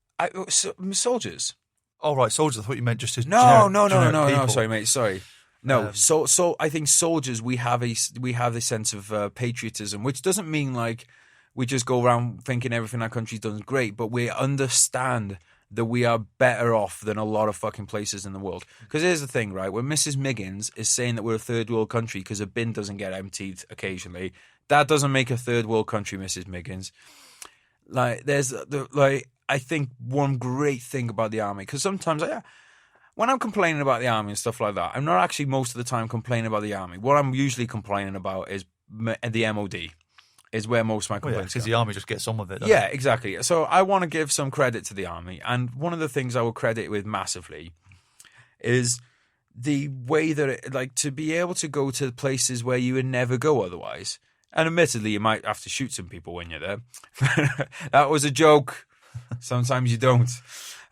soldiers? Oh right, soldiers. I thought you meant just as no. people. Sorry, mate. Sorry. No, so I think soldiers we have a sense of patriotism, which doesn't mean like we just go around thinking everything our country's done is great, but we understand that we are better off than a lot of fucking places in the world. Because here's the thing, right? When Mrs. Miggins is saying that we're a third world country because a bin doesn't get emptied occasionally, that doesn't make a third world country, Mrs. Miggins. Like, I think one great thing about the army, because sometimes, when I'm complaining about the army and stuff like that, I'm not actually most of the time complaining about the army. What I'm usually complaining about is the MOD. Is where most of my complaints because the army just gets on with it. Yeah, exactly. So I want to give some credit to the army, and one of the things I will credit it with massively is the way that it, like, to be able to go to places where you would never go otherwise. And admittedly, you might have to shoot some people when you're there. That was a joke. Sometimes you don't.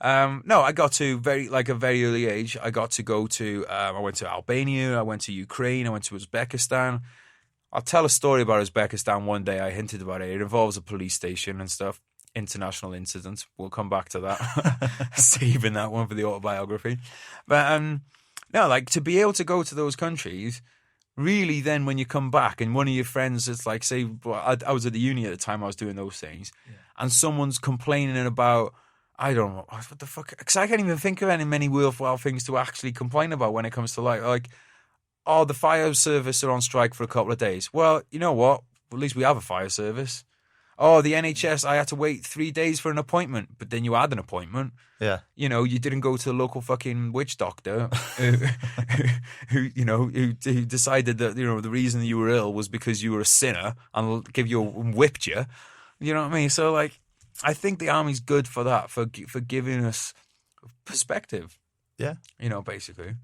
No, I got to a very early age. I got to go to. I went to Albania. I went to Ukraine. I went to Uzbekistan. I'll tell a story about Uzbekistan one day. I hinted about it. It involves a police station and stuff. International incident. We'll come back to that. Saving that one for the autobiography. But no, like, to be able to go to those countries, really then when you come back and one of your friends, it's like, say, I was at the uni at the time I was doing those things, and someone's complaining about, I don't know, what the fuck, because I can't even think of any many worthwhile things to actually complain about when it comes to like, oh, the fire service are on strike for a couple of days. Well, you know what? At least we have a fire service. Oh, the NHS, I had to wait 3 days for an appointment, but then you had an appointment. Yeah. You know, you didn't go to the local fucking witch doctor who decided that, you know, the reason you were ill was because you were a sinner and whipped you. You know what I mean? So, like, I think the army's good for that, for giving us perspective. Yeah. You know, basically.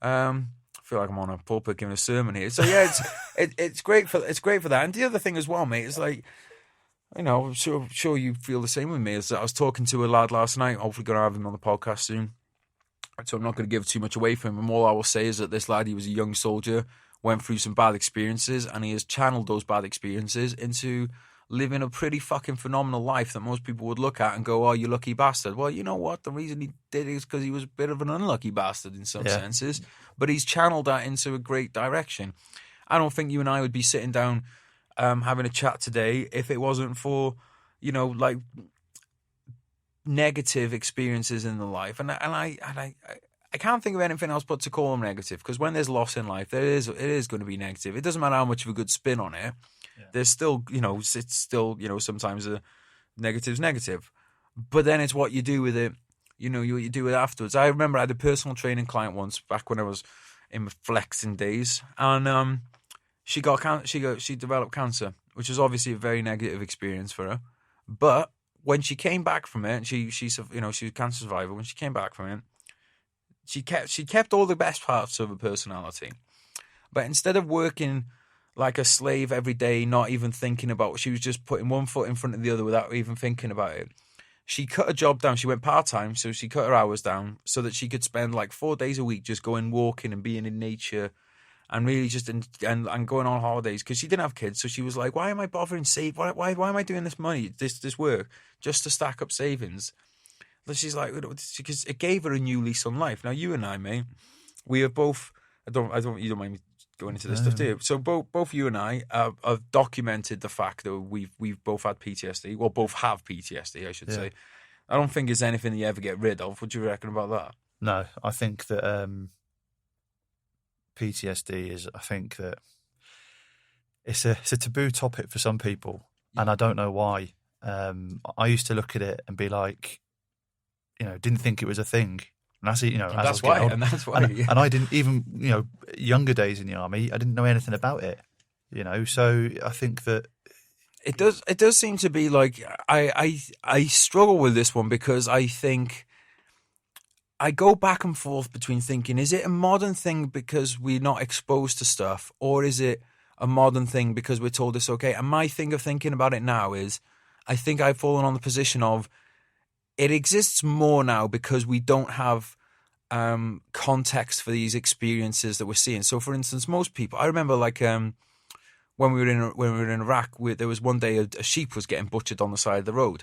I feel like I'm on a pulpit giving a sermon here. So yeah, it's great for that. And the other thing as well, mate, is like, you know, I'm sure you feel the same with me. As I was talking to a lad last night, hopefully going to have him on the podcast soon. So I'm not going to give too much away from him. All I will say is that this lad, he was a young soldier, went through some bad experiences, and he has channeled those bad experiences into living a pretty fucking phenomenal life that most people would look at and go, oh, you lucky bastard. Well, you know what? The reason he did it is because he was a bit of an unlucky bastard in some senses, but he's channeled that into a great direction. I don't think you and I would be sitting down having a chat today if it wasn't for, you know, like, negative experiences in the life. And I can't think of anything else but to call them negative, because when there's loss in life, it is going to be negative. It doesn't matter how much of a good spin on it. Yeah. There's still, you know, it's still, you know, sometimes a negative's negative. But then it's what you do with it, you know, what you do with it afterwards. I remember I had a personal training client once back when I was in my flexing days, and she developed cancer, which was obviously a very negative experience for her. But when she came back from it, she's you know, she was a cancer survivor. When she came back from it, she kept all the best parts of her personality. But instead of working like a slave every day, not even thinking about, she was just putting one foot in front of the other without even thinking about it. She cut her job down. She went part-time, so she cut her hours down so that she could spend like 4 days a week just going walking and being in nature and really just and going on holidays because she didn't have kids. So she was like, why am I bothering save? Why am I doing this money, this work just to stack up savings? But she's like, because it gave her a new lease on life. Now, you and I, mate, we have both, you don't mind me going into this stuff, do you? So both you and I have documented the fact that we've both had PTSD. Well, both have PTSD, I should say. I don't think it's anything you ever get rid of. What do you reckon about that? No, I think that PTSD is. I think that it's a taboo topic for some people, and I don't know why. I used to look at it and be like, didn't think it was a thing. And that's it, that's why. And that's why. And I didn't even, younger days in the army, I didn't know anything about it. So I think that it does seem to be like I struggle with this one because I think I go back and forth between thinking, is it a modern thing because we're not exposed to stuff, or is it a modern thing because we're told it's okay? And my thing of thinking about it now is, I think I've fallen on the position of it exists more now because we don't have context for these experiences that we're seeing. So, for instance, most people, I remember like when we were in Iraq, there was one day a sheep was getting butchered on the side of the road,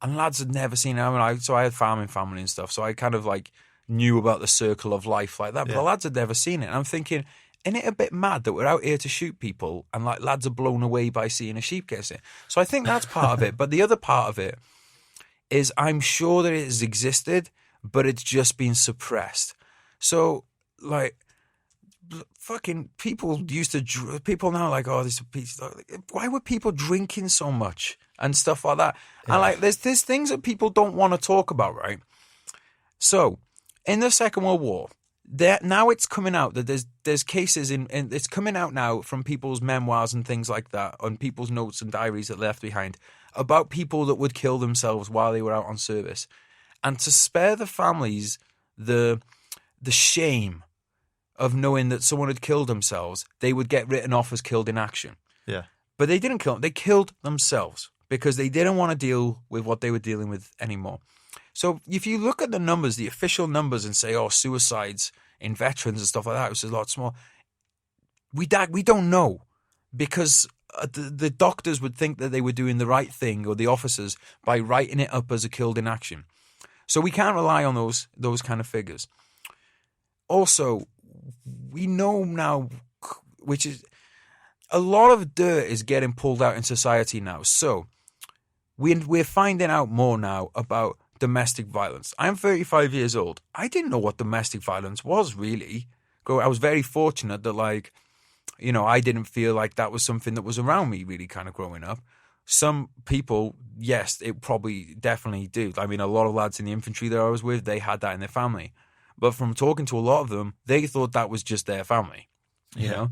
and lads had never seen it. So I had farming family and stuff, so I kind of like knew about the circle of life like that. But the lads had never seen it, and I'm thinking, isn't it a bit mad that we're out here to shoot people and like lads are blown away by seeing a sheep get it? So I think that's part of it. But the other part of it is I'm sure that it has existed, but it's just been suppressed. So, like, fucking people people now are like, oh, this is a piece. Why were people drinking so much and stuff like that? Yeah. And like, there's things that people don't want to talk about, right? So, in the Second World War, now it's coming out that there's cases and it's coming out now from people's memoirs and things like that, on people's notes and diaries that they left behind, about people that would kill themselves while they were out on service. And to spare the families the shame of knowing that someone had killed themselves, they would get written off as killed in action. Yeah. But they didn't kill them. They killed themselves because they didn't want to deal with what they were dealing with anymore. So if you look at the numbers, the official numbers, and say, oh, suicides in veterans and stuff like that, it was a lot small. We don't know because the doctors would think that they were doing the right thing, or the officers, by writing it up as a killed in action. So we can't rely on those kind of figures. Also, we know now, which is a lot of dirt is getting pulled out in society now. So we're finding out more now about domestic violence. I'm 35 years old. I didn't know what domestic violence was really. I was very fortunate that, like, I didn't feel like that was something that was around me really kind of growing up. Some people, yes, it probably definitely do. I mean, a lot of lads in the infantry that I was with, they had that in their family. But from talking to a lot of them, they thought that was just their family, you know?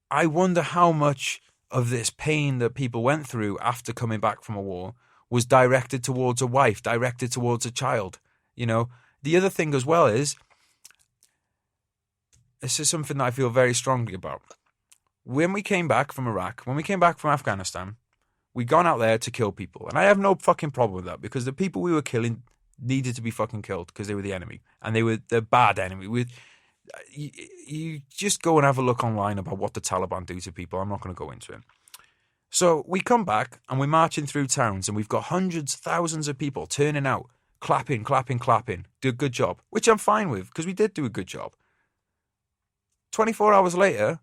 I wonder how much of this pain that people went through after coming back from a war was directed towards a wife, directed towards a child, The other thing as well is, this is something that I feel very strongly about. When we came back from Iraq, when we came back from Afghanistan, we gone out there to kill people. And I have no fucking problem with that, because the people we were killing needed to be fucking killed because they were the enemy. And they were the bad enemy. You just go and have a look online about what the Taliban do to people. I'm not going to go into it. So we come back and we're marching through towns, and we've got hundreds, thousands of people turning out, clapping, do a good job, which I'm fine with because we did do a good job. 24 hours later,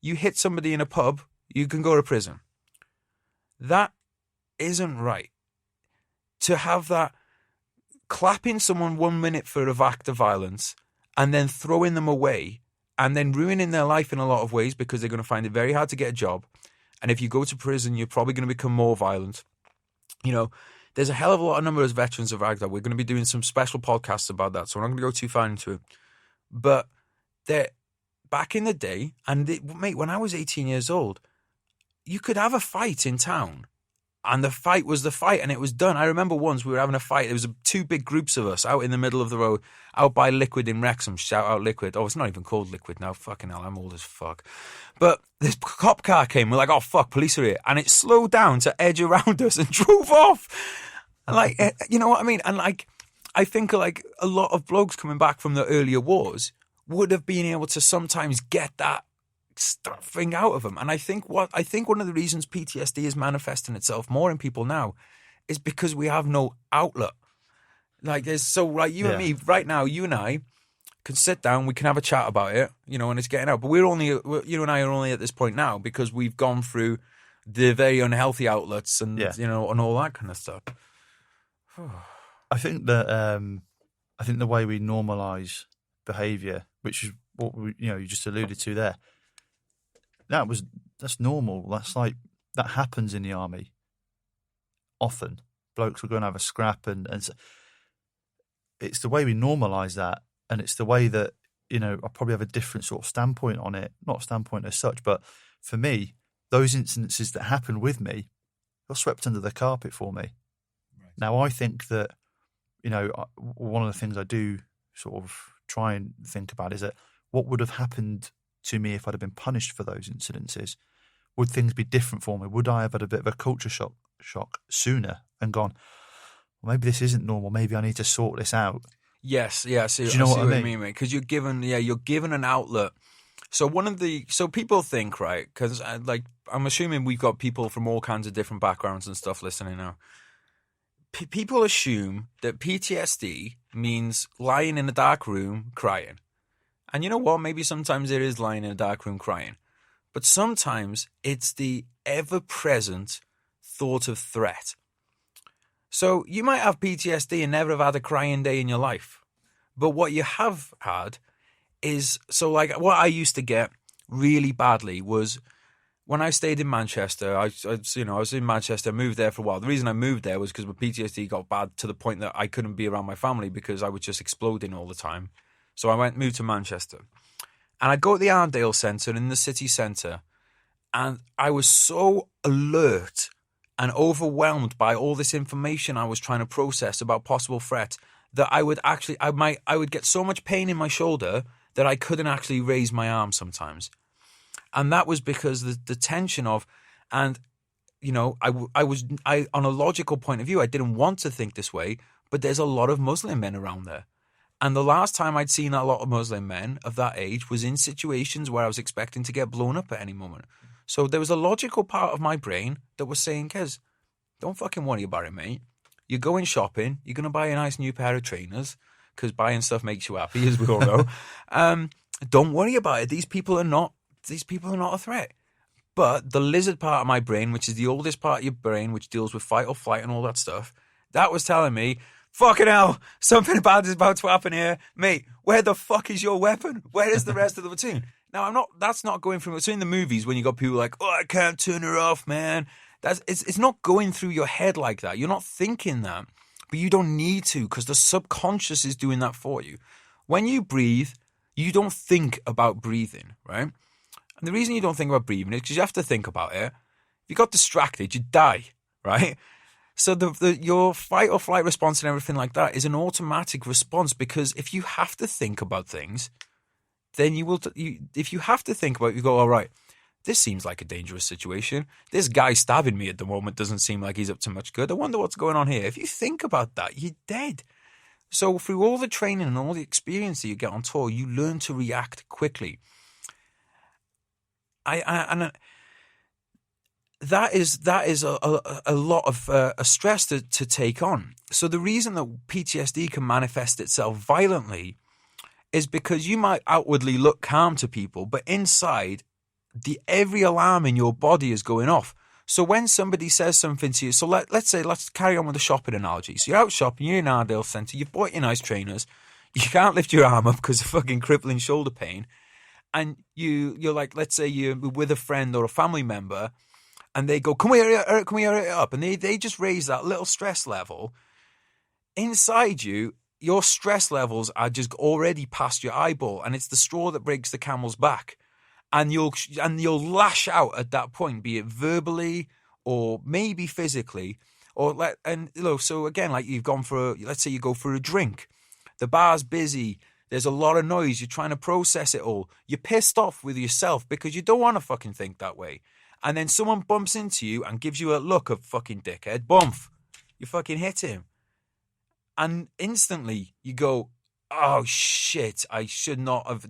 you hit somebody in a pub, you can go to prison. That isn't right. To have that, clapping someone 1 minute for an act of violence and then throwing them away and then ruining their life in a lot of ways because they're going to find it very hard to get a job. And if you go to prison, you're probably going to become more violent. There's a hell of a lot of number of veterans of Agda. We're going to be doing some special podcasts about that, so we're not going to go too far into it. But back in the day, mate, when I was 18 years old, you could have a fight in town And the fight was the fight, and it was done. I remember once we were having a fight. There was two big groups of us out in the middle of the road, out by Liquid in Wrexham. Shout out Liquid. Oh, it's not even called Liquid now. Fucking hell, I'm old as fuck. But this cop car came. We're like, oh, fuck, police are here. And it slowed down to edge around us and drove off. And like, you know what I mean? And like, I think like a lot of blokes coming back from the earlier wars would have been able to sometimes get that thing out of them. And I think one of the reasons PTSD is manifesting itself more in people now is because we have no outlet. Like there's you and me right now, you and I can sit down, we can have a chat about it, you know, and it's getting out. But you and I are only at this point now because we've gone through the very unhealthy outlets and you know, and all that kind of stuff. I think that the way we normalise behaviour, which is what you just alluded to there, that's normal. That's like that happens in the army. Often, blokes will go and have a scrap, and it's the way we normalise that, and it's the way that I probably have a different sort of standpoint on it. Not standpoint as such, but for me, those incidences that happen with me are swept under the carpet for me. Right. Now, I think that one of the things I do sort of try and think about is that what would have happened to me if I'd have been punished for those incidences? Would things be different for me? Would I have had a bit of a culture shock sooner and gone, well, maybe this isn't normal, maybe I need to sort this out? Yes, yeah. Do you know what I mean, mate? Because you're given an outlet. So people think, right? Because I'm assuming we've got people from all kinds of different backgrounds and stuff listening now. People assume that PTSD means lying in a dark room crying. And you know what? Maybe sometimes it is lying in a dark room crying. But sometimes it's the ever-present thought of threat. So you might have PTSD and never have had a crying day in your life. But what you have had is, what I used to get really badly was when I stayed in Manchester. I was in Manchester, moved there for a while. The reason I moved there was because my PTSD got bad to the point that I couldn't be around my family because I was just exploding all the time. So I moved to Manchester. And I'd go to the Arndale Centre in the city centre, and I was so alert and overwhelmed by all this information I was trying to process about possible threats that I would get so much pain in my shoulder that I couldn't actually raise my arm sometimes. And that was because the tension of, and I on a logical point of view, I didn't want to think this way, but there's a lot of Muslim men around there. And the last time I'd seen a lot of Muslim men of that age was in situations where I was expecting to get blown up at any moment. So there was a logical part of my brain that was saying, Kez, don't fucking worry about it, mate. You're going shopping. You're going to buy a nice new pair of trainers because buying stuff makes you happy, as we all know. Don't worry about it. These people are not a threat. But the lizard part of my brain, which is the oldest part of your brain, which deals with fight or flight and all that stuff, that was telling me, fucking hell, something bad is about to happen here. Mate, where the fuck is your weapon? Where is the rest of the platoon? Now, that's not going through, it's in the movies when you got people like, oh, I can't turn her off, man. It's not going through your head like that. You're not thinking that, but you don't need to because the subconscious is doing that for you. When you breathe, you don't think about breathing, right? And the reason you don't think about breathing is because you have to think about it. If you got distracted, you die, right? So your fight or flight response and everything like that is an automatic response because if you have to think about things, then if you have to think about it, you go, all right, this seems like a dangerous situation. This guy stabbing me at the moment doesn't seem like he's up to much good. I wonder what's going on here. If you think about that, you're dead. So through all the training and all the experience that you get on tour, you learn to react quickly. That is a lot of a stress to take on. So the reason that PTSD can manifest itself violently is because you might outwardly look calm to people, but inside, every alarm in your body is going off. So when somebody says something to you, so let's carry on with the shopping analogy. So you're out shopping, you're in Ardale Centre, you've bought your nice trainers, you can't lift your arm up because of fucking crippling shoulder pain, and you're like, let's say you're with a friend or a family member, and they go, can we hurry it up? And they just raise that little stress level. Inside you, your stress levels are just already past your eyeball, and it's the straw that breaks the camel's back. And you'll lash out at that point, be it verbally or maybe physically, so again, like you've gone let's say you go for a drink, the bar's busy, there's a lot of noise, you're trying to process it all, you're pissed off with yourself because you don't want to fucking think that way, and then someone bumps into you and gives you a look of fucking dickhead, bump, you fucking hit him, and instantly you go, oh shit, I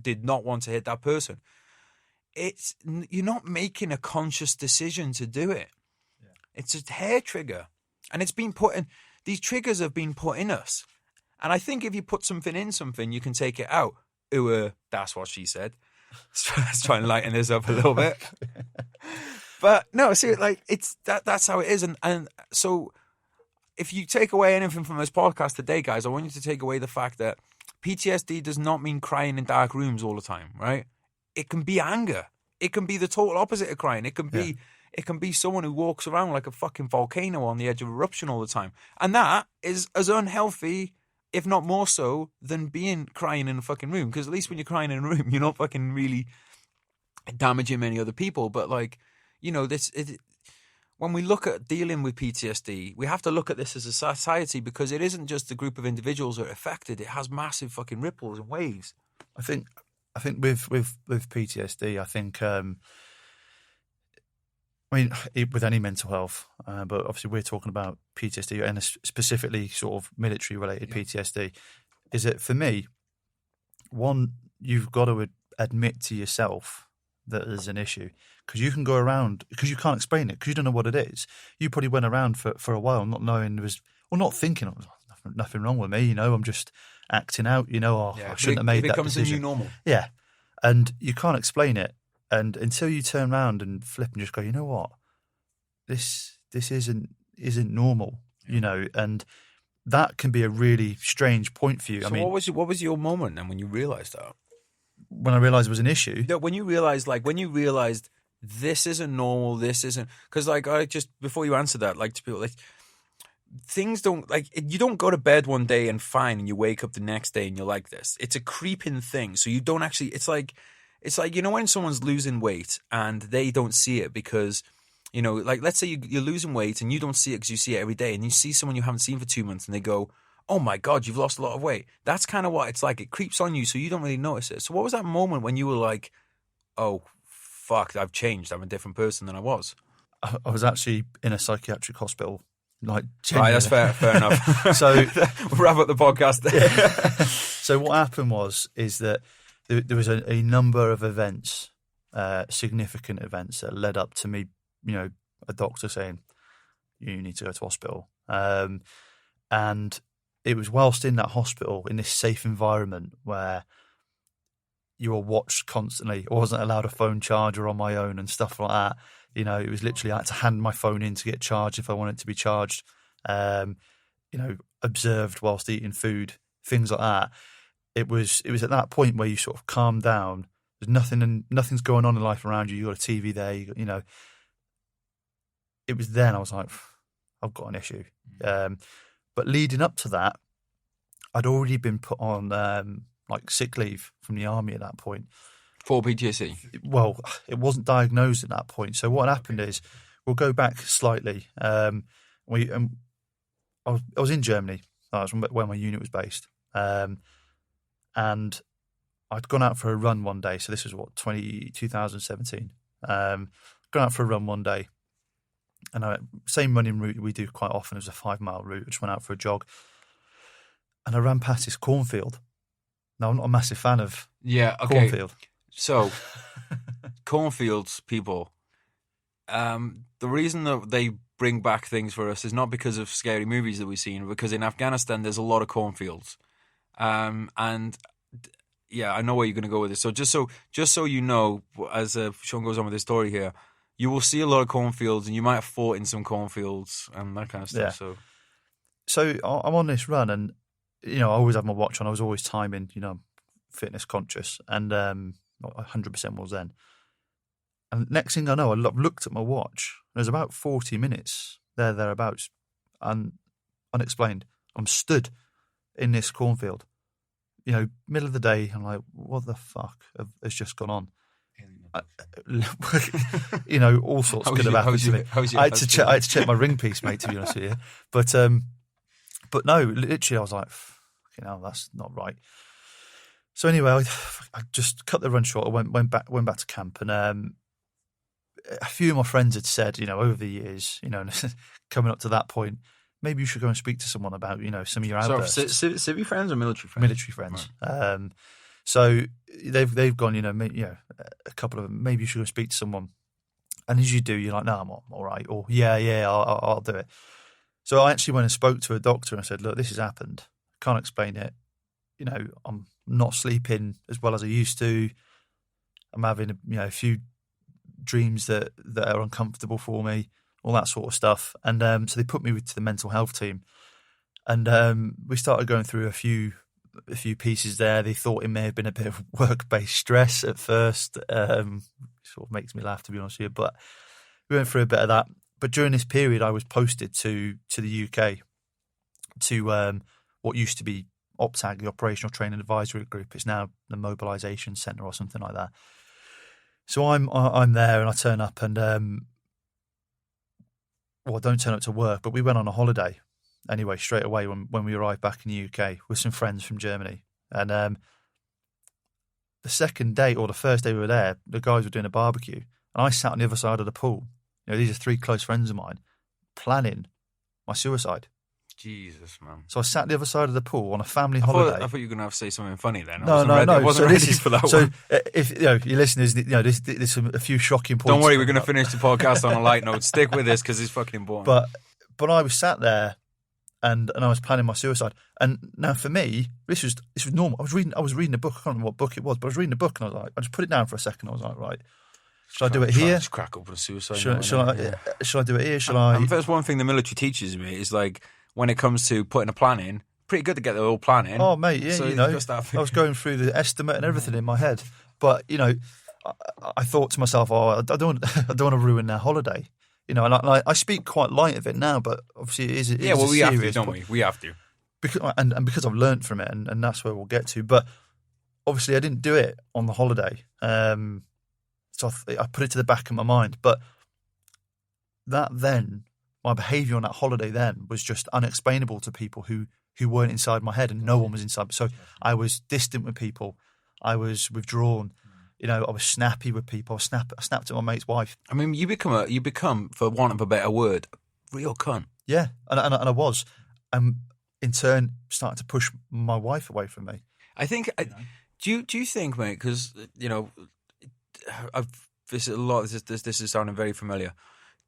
did not want to hit that person. You're not making a conscious decision to do it. Yeah. It's a hair trigger, and these triggers have been put in us. And I think if you put something in something, you can take it out. Ooh, that's what she said. Let's try and lighten this up a little bit. But no, see, like that's how it is. And so if you take away anything from this podcast today, guys, I want you to take away the fact that PTSD does not mean crying in dark rooms all the time, right? It can be anger. It can be the total opposite of crying. It can be someone who walks around like a fucking volcano on the edge of eruption all the time. And that is as unhealthy, if not more so, than being crying in a fucking room. Because at least when you're crying in a room, you're not fucking really damaging many other people. But like, when we look at dealing with PTSD, we have to look at this as a society, because it isn't just a group of individuals that are affected. It has massive fucking ripples and waves. I think with PTSD, I think, with any mental health, but obviously we're talking about PTSD and specifically sort of military related PTSD, is that for me, one, you've got to admit to yourself that there's an issue, because you can go around, because you can't explain it, because you don't know what it is. You probably went around for a while not knowing not thinking, nothing wrong with me, I'm just acting out, I shouldn't have made that decision. It becomes a new normal. Yeah. And you can't explain it. And until you turn around and flip and just go, you know what? This isn't normal, and that can be a really strange point for you. So what was your moment then when you realised that? When I realised it was an issue? No, when you realised this isn't normal, this isn't... Because before you answer that, to people, things don't, you don't go to bed one day and fine and you wake up the next day and you're like this. It's a creeping thing. So you don't actually, it's like when someone's losing weight and they don't see it because, let's say you're losing weight and you don't see it because you see it every day, and you see someone you haven't seen for 2 months and they go, oh my God, you've lost a lot of weight. That's kind of what it's like. It creeps on you so you don't really notice it. So what was that moment when you were like, oh, fuck, I've changed. I'm a different person than I was? I was actually in a psychiatric hospital. Right, that's fair enough. So we'll wrap up the podcast there. Yeah. So what happened is that there was a number of events, significant events that led up to me, a doctor saying, you need to go to hospital. And it was whilst in that hospital, in this safe environment where you were watched constantly. I wasn't allowed a phone charger on my own and stuff like that. It was literally, I had to hand my phone in to get charged if I wanted to be charged. Observed whilst eating food, things like that. It was at that point where you sort of calm down. There's nothing's going on in life around you. You got a TV there. It was then I was like, I've got an issue. But leading up to that, I'd already been put on sick leave from the army at that point. For PTSD? Well, it wasn't diagnosed at that point. So what happened is, we'll go back slightly. I was in Germany. That was where my unit was based. And I'd gone out for a run one day. So this was 2017. Gone out for a run one day. And same running route we do quite often. It was a 5-mile route. I just went out for a jog. And I ran past this cornfield. Now, I'm not a massive fan of cornfield. So, cornfields, people, the reason that they bring back things for us is not because of scary movies that we've seen, because in Afghanistan there's a lot of cornfields. And yeah, I know where you're going to go with this. So just so you know, as Sean goes on with his story here, you will see a lot of cornfields, and you might have fought in some cornfields and that kind of stuff. Yeah. So I'm on this run, and I always have my watch on. I was always timing, fitness conscious, and 100% was then. And next thing I know, I looked at my watch. There's about 40 minutes thereabouts, and unexplained. I'm stood in this cornfield. Middle of the day. I'm like, what the fuck has just gone on? all sorts could have happened to me. I had to check my ring piece, mate, to be honest with you. But no, literally, I was like, that's not right. So anyway, I just cut the run short. I went back to camp, and a few of my friends had said, over the years, coming up to that point, maybe you should go and speak to someone about, some of your outbursts. So, civvy friends or military friends? Military friends. Right. So they've gone, a couple of them, maybe you should go and speak to someone. And as you do, you're like, no, I'm all right. Or I'll do it. So I actually went and spoke to a doctor and I said, look, this has happened. Can't explain it. I'm not sleeping as well as I used to. I'm having a few dreams that are uncomfortable for me, all that sort of stuff. And so they put me to the mental health team, and we started going through a few pieces there. They thought it may have been a bit of work-based stress at first. Sort of makes me laugh, to be honest with you. But we went through a bit of that. But during this period, I was posted to the UK, to what used to be OPTAG, the Operational Training Advisory Group. It's now the Mobilisation Centre or something like that. So I'm there, and I turn up, and I don't turn up to work, but we went on a holiday anyway straight away when we arrived back in the UK with some friends from Germany. And the second day, or the first day we were there, the guys were doing a barbecue, and I sat on the other side of the pool. These are 3 close friends of mine, planning my suicide. Jesus, man. So I sat at the other side of the pool on a family holiday. I thought you were going to have to say something funny then. No. I wasn't ready for that one. So if your listeners, there's a few shocking points. Don't worry, we're going to finish the podcast on a light note. Stick with this because it's fucking important. But I was sat there and I was planning my suicide. And now for me, this was normal. I was reading a book. I can't remember what book it was, but I was reading a book and I was like, I just put it down for a second. I was like, right. Should I do it here? Just crack up with a suicide. Should I do it here? Should I? And that's one thing the military teaches me is like when it comes to putting a plan in, pretty good to get the whole plan in. Oh, mate, yeah, so I was going through the estimate and everything in my head, but I thought to myself, I don't want to ruin their holiday, and I speak quite light of it now, but obviously it is. We have to, don't we? We have to because I've learnt from it, and that's where we'll get to. But obviously, I didn't do it on the holiday. So I put it to the back of my mind. But my behaviour on that holiday then was just unexplainable to people who weren't inside my head, and no one was inside. So I was distant with people. I was withdrawn. I was snappy with people. I snapped at my mate's wife. I mean, you become, for want of a better word, real cunt. Yeah, and I was. In turn, started to push my wife away from me. I think. Do you think, mate? Because this is sounding very familiar.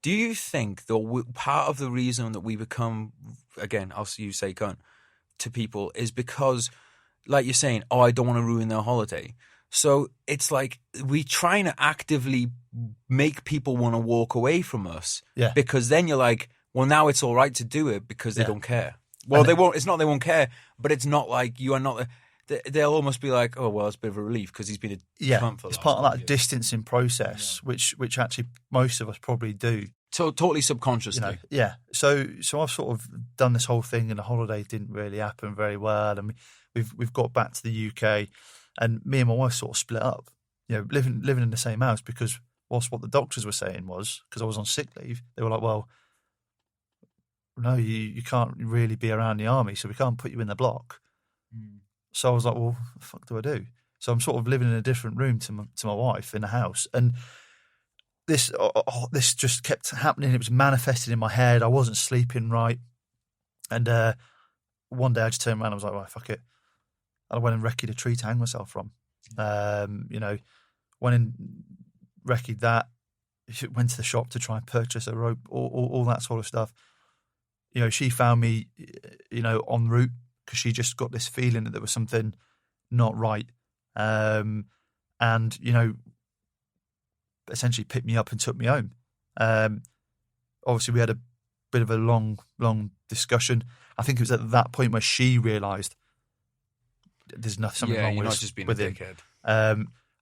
Do you think that part of the reason that we become, again, you say cunt, to people is because, like you're saying, I don't want to ruin their holiday. So it's like we trying to actively make people want to walk away from us. Yeah. Because then you're like, well, now it's all right to do it because they don't care. Well, they won't. It's not they won't care, but it's not like you are not. They'll almost be like, oh, well, it's a bit of a relief because he's been a cunt for it's part of that distancing process, which actually most of us probably do. So totally subconsciously. Yeah. So I've sort of done this whole thing, and the holiday didn't really happen very well, and we've got back to the UK, and me and my wife sort of split up. Living in the same house, because whilst what the doctors were saying was, because I was on sick leave, they were like, well, no, you can't really be around the army, so we can't put you in the block. So I was like, well, what the fuck do I do? So I'm sort of living in a different room to my wife in the house. And this just kept happening. It was manifesting in my head. I wasn't sleeping right. And one day I just turned around and I was like, well, fuck it. And I went and recce'd a tree to hang myself from. Went and recce'd that. Went to the shop to try and purchase a rope, all that sort of stuff. She found me, en route, because she just got this feeling that there was something not right. And, essentially picked me up and took me home. Obviously, we had a bit of a long discussion. I think it was at that point where she realised there's something wrong with, not just being with a him. dickhead.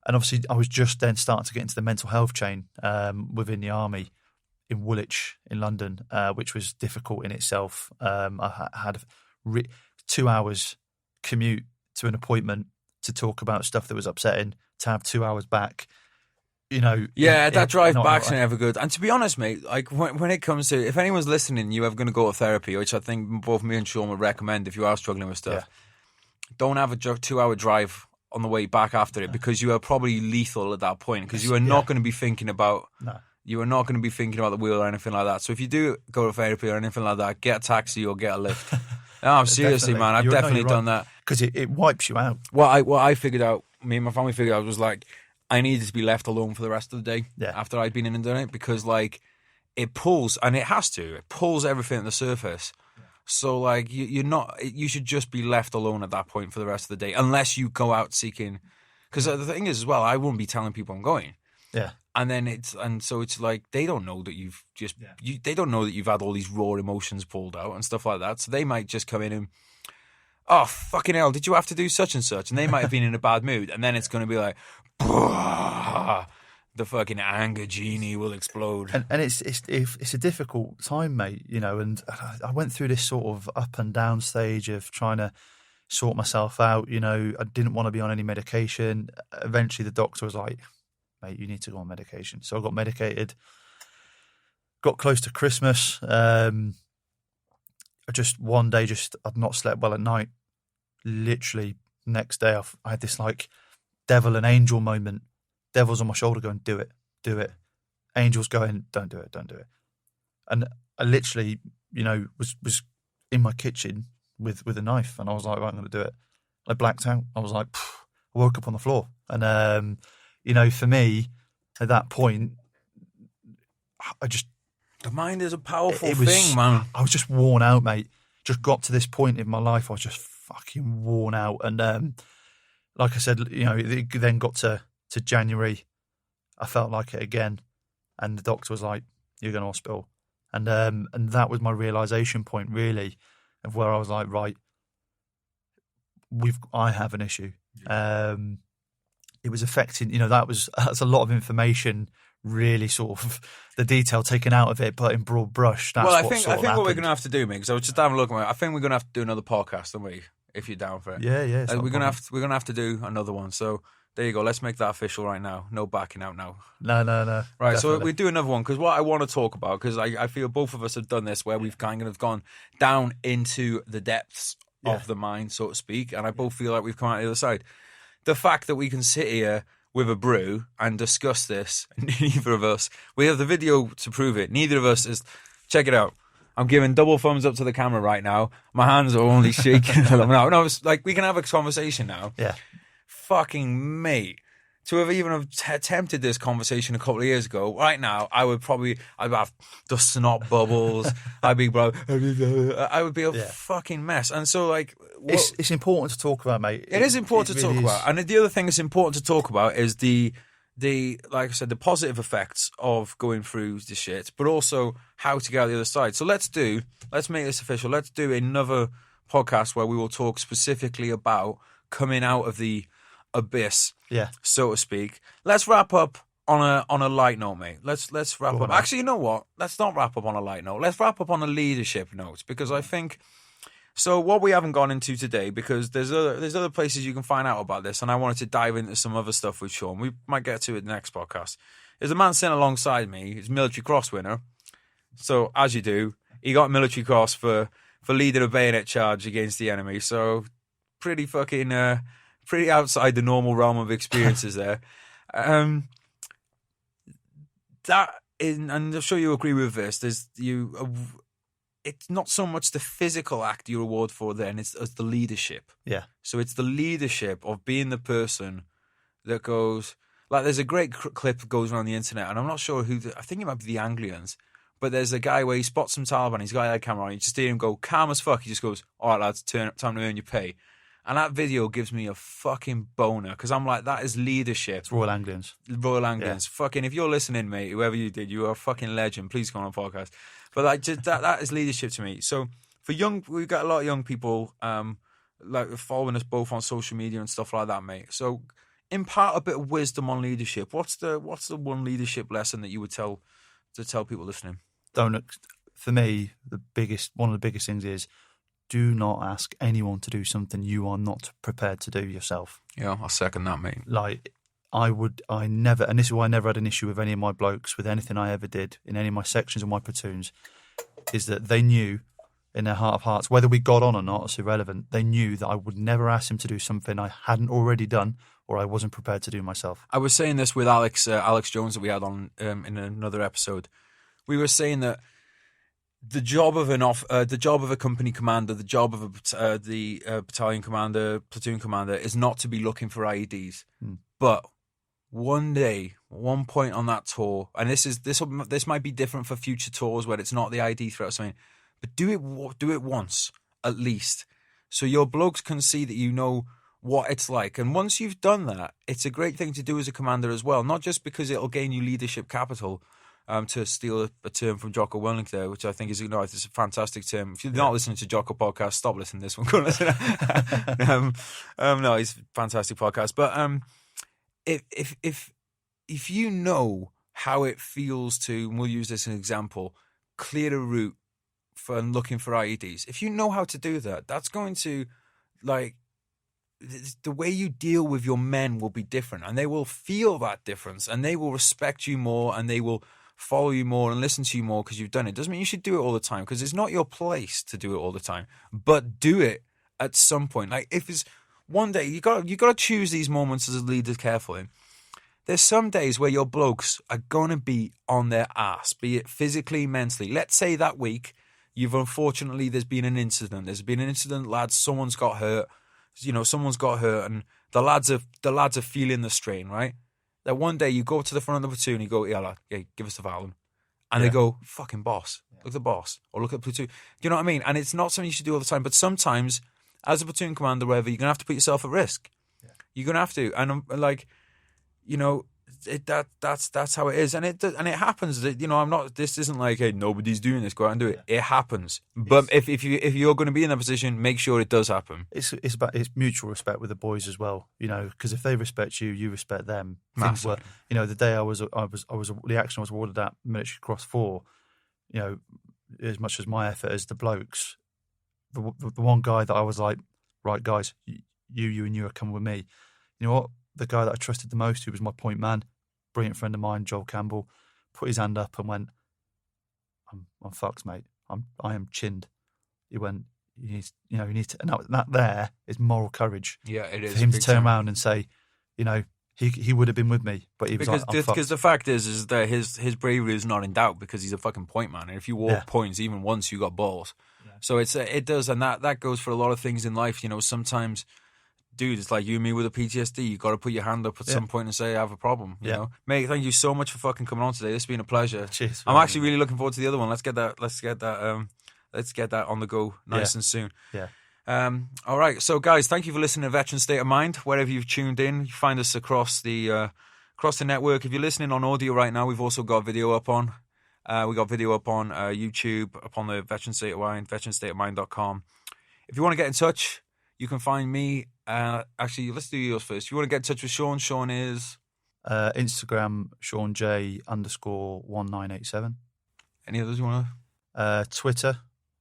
And obviously, I was just then starting to get into the mental health chain within the army in Woolwich in London, which was difficult in itself. I had 2 hours commute to an appointment to talk about stuff that was upsetting, to have 2 hours back. Yeah, that drive not back's right. never good. And to be honest, mate, like when it comes to, if anyone's listening, you ever going to go to therapy, which I think both me and Sean would recommend if you are struggling with stuff, don't have a 2-hour drive on the way back after it, because you are probably lethal at that point, because you are not going to be thinking about you are not going to be thinking about the wheel or anything like that. So if you do go to therapy or anything like that, get a taxi or get a lift. No, seriously, man, I've definitely done that. Because it wipes you out. What I figured out, me and my family figured out, was like, I needed to be left alone for the rest of the day after I'd been in and done it, because like it pulls, and it has to. It pulls everything at the surface. So like you should just be left alone at that point for the rest of the day, unless you go out seeking. Because the thing is as well, I wouldn't be telling people I'm going. Yeah. And so it's like they don't know that you've just they don't know that you've had all these raw emotions pulled out and stuff like that. So they might just come in and, oh fucking hell, did you have to do such and such? And they might have been in a bad mood, and then it's going to be like, the fucking anger genie will explode. And it's a difficult time, mate. And I went through this sort of up and down stage of trying to sort myself out. I didn't want to be on any medication. Eventually, the doctor was like, mate, you need to go on medication. So I got medicated. Got close to Christmas. One day I'd not slept well at night. Literally, next day I had this like devil and angel moment. Devil's on my shoulder going, do it, do it. Angel's going, don't do it, don't do it. And I literally, was in my kitchen with a knife, and I was like, right, I'm going to do it. I blacked out. I was like, I woke up on the floor. And, for me, at that point, the mind is a powerful thing, man. I was just worn out, mate. Just got to this point in my life, I was just fucking worn out. And like I said, it then got to January. I felt like it again. And the doctor was like, you're going to hospital. And that was my realisation point, really, of where I was like, right, I have an issue. It was affecting, that's a lot of information, really sort of the detail taken out of it, but in broad brush. That's I think what we're going to have to do, mate, because I was just having a look at it, I think we're going to have to do another podcast, aren't we? If you're down for it. Yeah. We're going to have to do another one. So there you go. Let's make that official right now. No backing out now. No. Right, definitely. so we do another one, because what I want to talk about, because I feel both of us have done this, where we've kind of gone down into the depths of the mind, so to speak, and I both feel like we've come out the other side. The fact that we can sit here with a brew and discuss this, neither of us, we have the video to prove it, neither of us is, check it out. I'm giving double thumbs up to the camera right now. My hands are only shaking. No, it's like we can have a conversation now. Yeah. Fucking mate. To have even attempted this conversation a couple of years ago, right now, I'd have the snot bubbles. I would be a fucking mess. And so, like, it's important to talk about, mate. It is important to talk about. And the other thing that's important to talk about is the like I said, the positive effects of going through the shit, but also how to get out the other side. So let's make this official. Let's do another podcast where we will talk specifically about coming out of the abyss, so to speak. Let's wrap up on a light note, mate. Let's wrap up. Actually, you know what? Let's not wrap up on a light note. Let's wrap up on a leadership note, because I think. So what we haven't gone into today, because there's other places you can find out about this, and I wanted to dive into some other stuff with Sean. We might get to it in the next podcast. There's a man sitting alongside me. He's a military cross winner. So as you do, he got military cross for leading a bayonet charge against the enemy. So pretty fucking pretty outside the normal realm of experiences there. And I'm sure you agree with this. It's not so much the physical act you reward for then, it's the leadership. Yeah. So it's the leadership of being the person that goes, like there's a great clip that goes around the internet, and I'm not sure I think it might be the Anglians, but there's a guy where he spots some Taliban, he's got a camera on, you just hear him go, calm as fuck, he just goes, all right lads, time to earn your pay. And that video gives me a fucking boner, because I'm like, that is leadership. It's Royal Anglians. Yeah. Fucking, if you're listening, mate, whoever you did, you are a fucking legend. Please come on a podcast. But like, just that is leadership to me. So we've got a lot of young people like following us both on social media and stuff like that, mate. So impart a bit of wisdom on leadership. What's the one leadership lesson that you would tell people listening? For me, one of the biggest things is, do not ask anyone to do something you are not prepared to do yourself. Yeah, I'll second that, mate. Like, I never, and this is why I never had an issue with any of my blokes, with anything I ever did in any of my sections or my platoons, is that they knew in their heart of hearts, whether we got on or not, it's irrelevant. They knew that I would never ask him to do something I hadn't already done or I wasn't prepared to do myself. I was saying this with Alex Jones that we had on in another episode. We were saying that the job of a company commander, the job of the battalion commander, platoon commander, is not to be looking for IEDs, but one day, one point on that tour, and this might be different for future tours where it's not the ID threat or something, but do it once at least, so your blokes can see that you know what it's like. And once you've done that, it's a great thing to do as a commander as well, not just because it'll gain you leadership capital. To steal a term from Jocko Willink there, which I think is it's a fantastic term. If you're not listening to Jocko podcast, stop listening to this one. Go listen. No, he's a fantastic podcast. But if you know how it feels to, and we'll use this as an example, clear a route for looking for IEDs. If you know how to do that, that's going to, like, the way you deal with your men will be different, and they will feel that difference, and they will respect you more, and they will follow you more and listen to you more because you've done it. Doesn't mean you should do it all the time, because it's not your place to do it all the time, but do it at some point. Like, if it's one day, you got to choose these moments as a leader carefully. There's some days where your blokes are going to be on their ass, be it physically, mentally. Let's say that week, there's been an incident, lads, someone's got hurt, and the lads are feeling the strain, right? That one day you go to the front of the platoon, you go, yeah, lad, give us the Valum. And they go, fucking boss, look at the boss, or look at the platoon. Do you know what I mean? And it's not something you should do all the time, but sometimes, as a platoon commander, whatever, you're going to have to put yourself at risk. Yeah. You're going to have to. And that's how it is, and it happens. This isn't like, hey, nobody's doing this, go out and do it. It happens, but if you're going to be in that position, make sure it does happen. It's mutual respect with the boys as well, because if they respect you, you respect them. Massive. The day the action I was awarded at Military Cross 4, as much as my effort as the blokes, the one guy that I was like, right guys, you and you are coming with me. You know what? The guy that I trusted the most, who was my point man, brilliant friend of mine, Joel Campbell, put his hand up and went, I'm fucked, mate. I am chinned. He went, you need to, and that there is moral courage. Yeah, it is. For him to turn around and say, he would have been with me, but he was because the fact is that his bravery is not in doubt, because he's a fucking point man. And if you walk points, even once, you got balls. Yeah. So it does, and that goes for a lot of things in life. Sometimes, dude, it's like you and me with a PTSD. You got to put your hand up at some point and say, I have a problem. You know, mate. Thank you so much for fucking coming on today. This has been a pleasure. Cheers. I'm actually really looking forward to the other one. Let's get that on the go nice and soon. Yeah. All right. So, guys, thank you for listening to Veteran State of Mind. Wherever you've tuned in, you find us across the network. If you're listening on audio right now, we've also got video up on. We got video up on YouTube, up on the Veteran State of Mind, veteranstateofmind.com. If you want to get in touch, you can find me. Actually, let's do yours first. If you want to get in touch with Sean, Sean is Instagram, SeanJ_1987. Any others you want to? Twitter.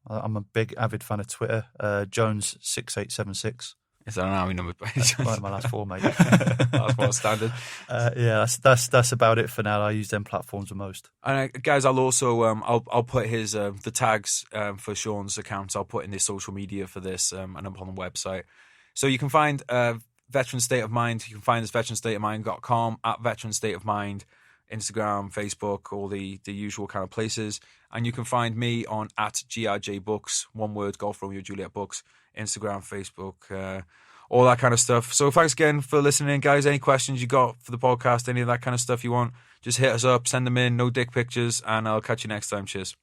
I'm a big avid fan of Twitter. Jones6876. Is that an army number? Right, my last four, mate. That's more standard. That's about it for now. I use them platforms the most. And guys, I'll also I'll put his the tags for Sean's accounts. I'll put in the social media for this and up on the website. So you can find Veteran State of Mind. You can find us veteranstateofmind.com, at Veteran State of Mind, Instagram, Facebook, all the usual kind of places. And you can find me on at GRJ Books, one word, Golf Romeo Juliet Books, Instagram, Facebook, all that kind of stuff. So thanks again for listening, guys. Any questions you got for the podcast, any of that kind of stuff you want, just hit us up, send them in, no dick pictures, and I'll catch you next time. Cheers.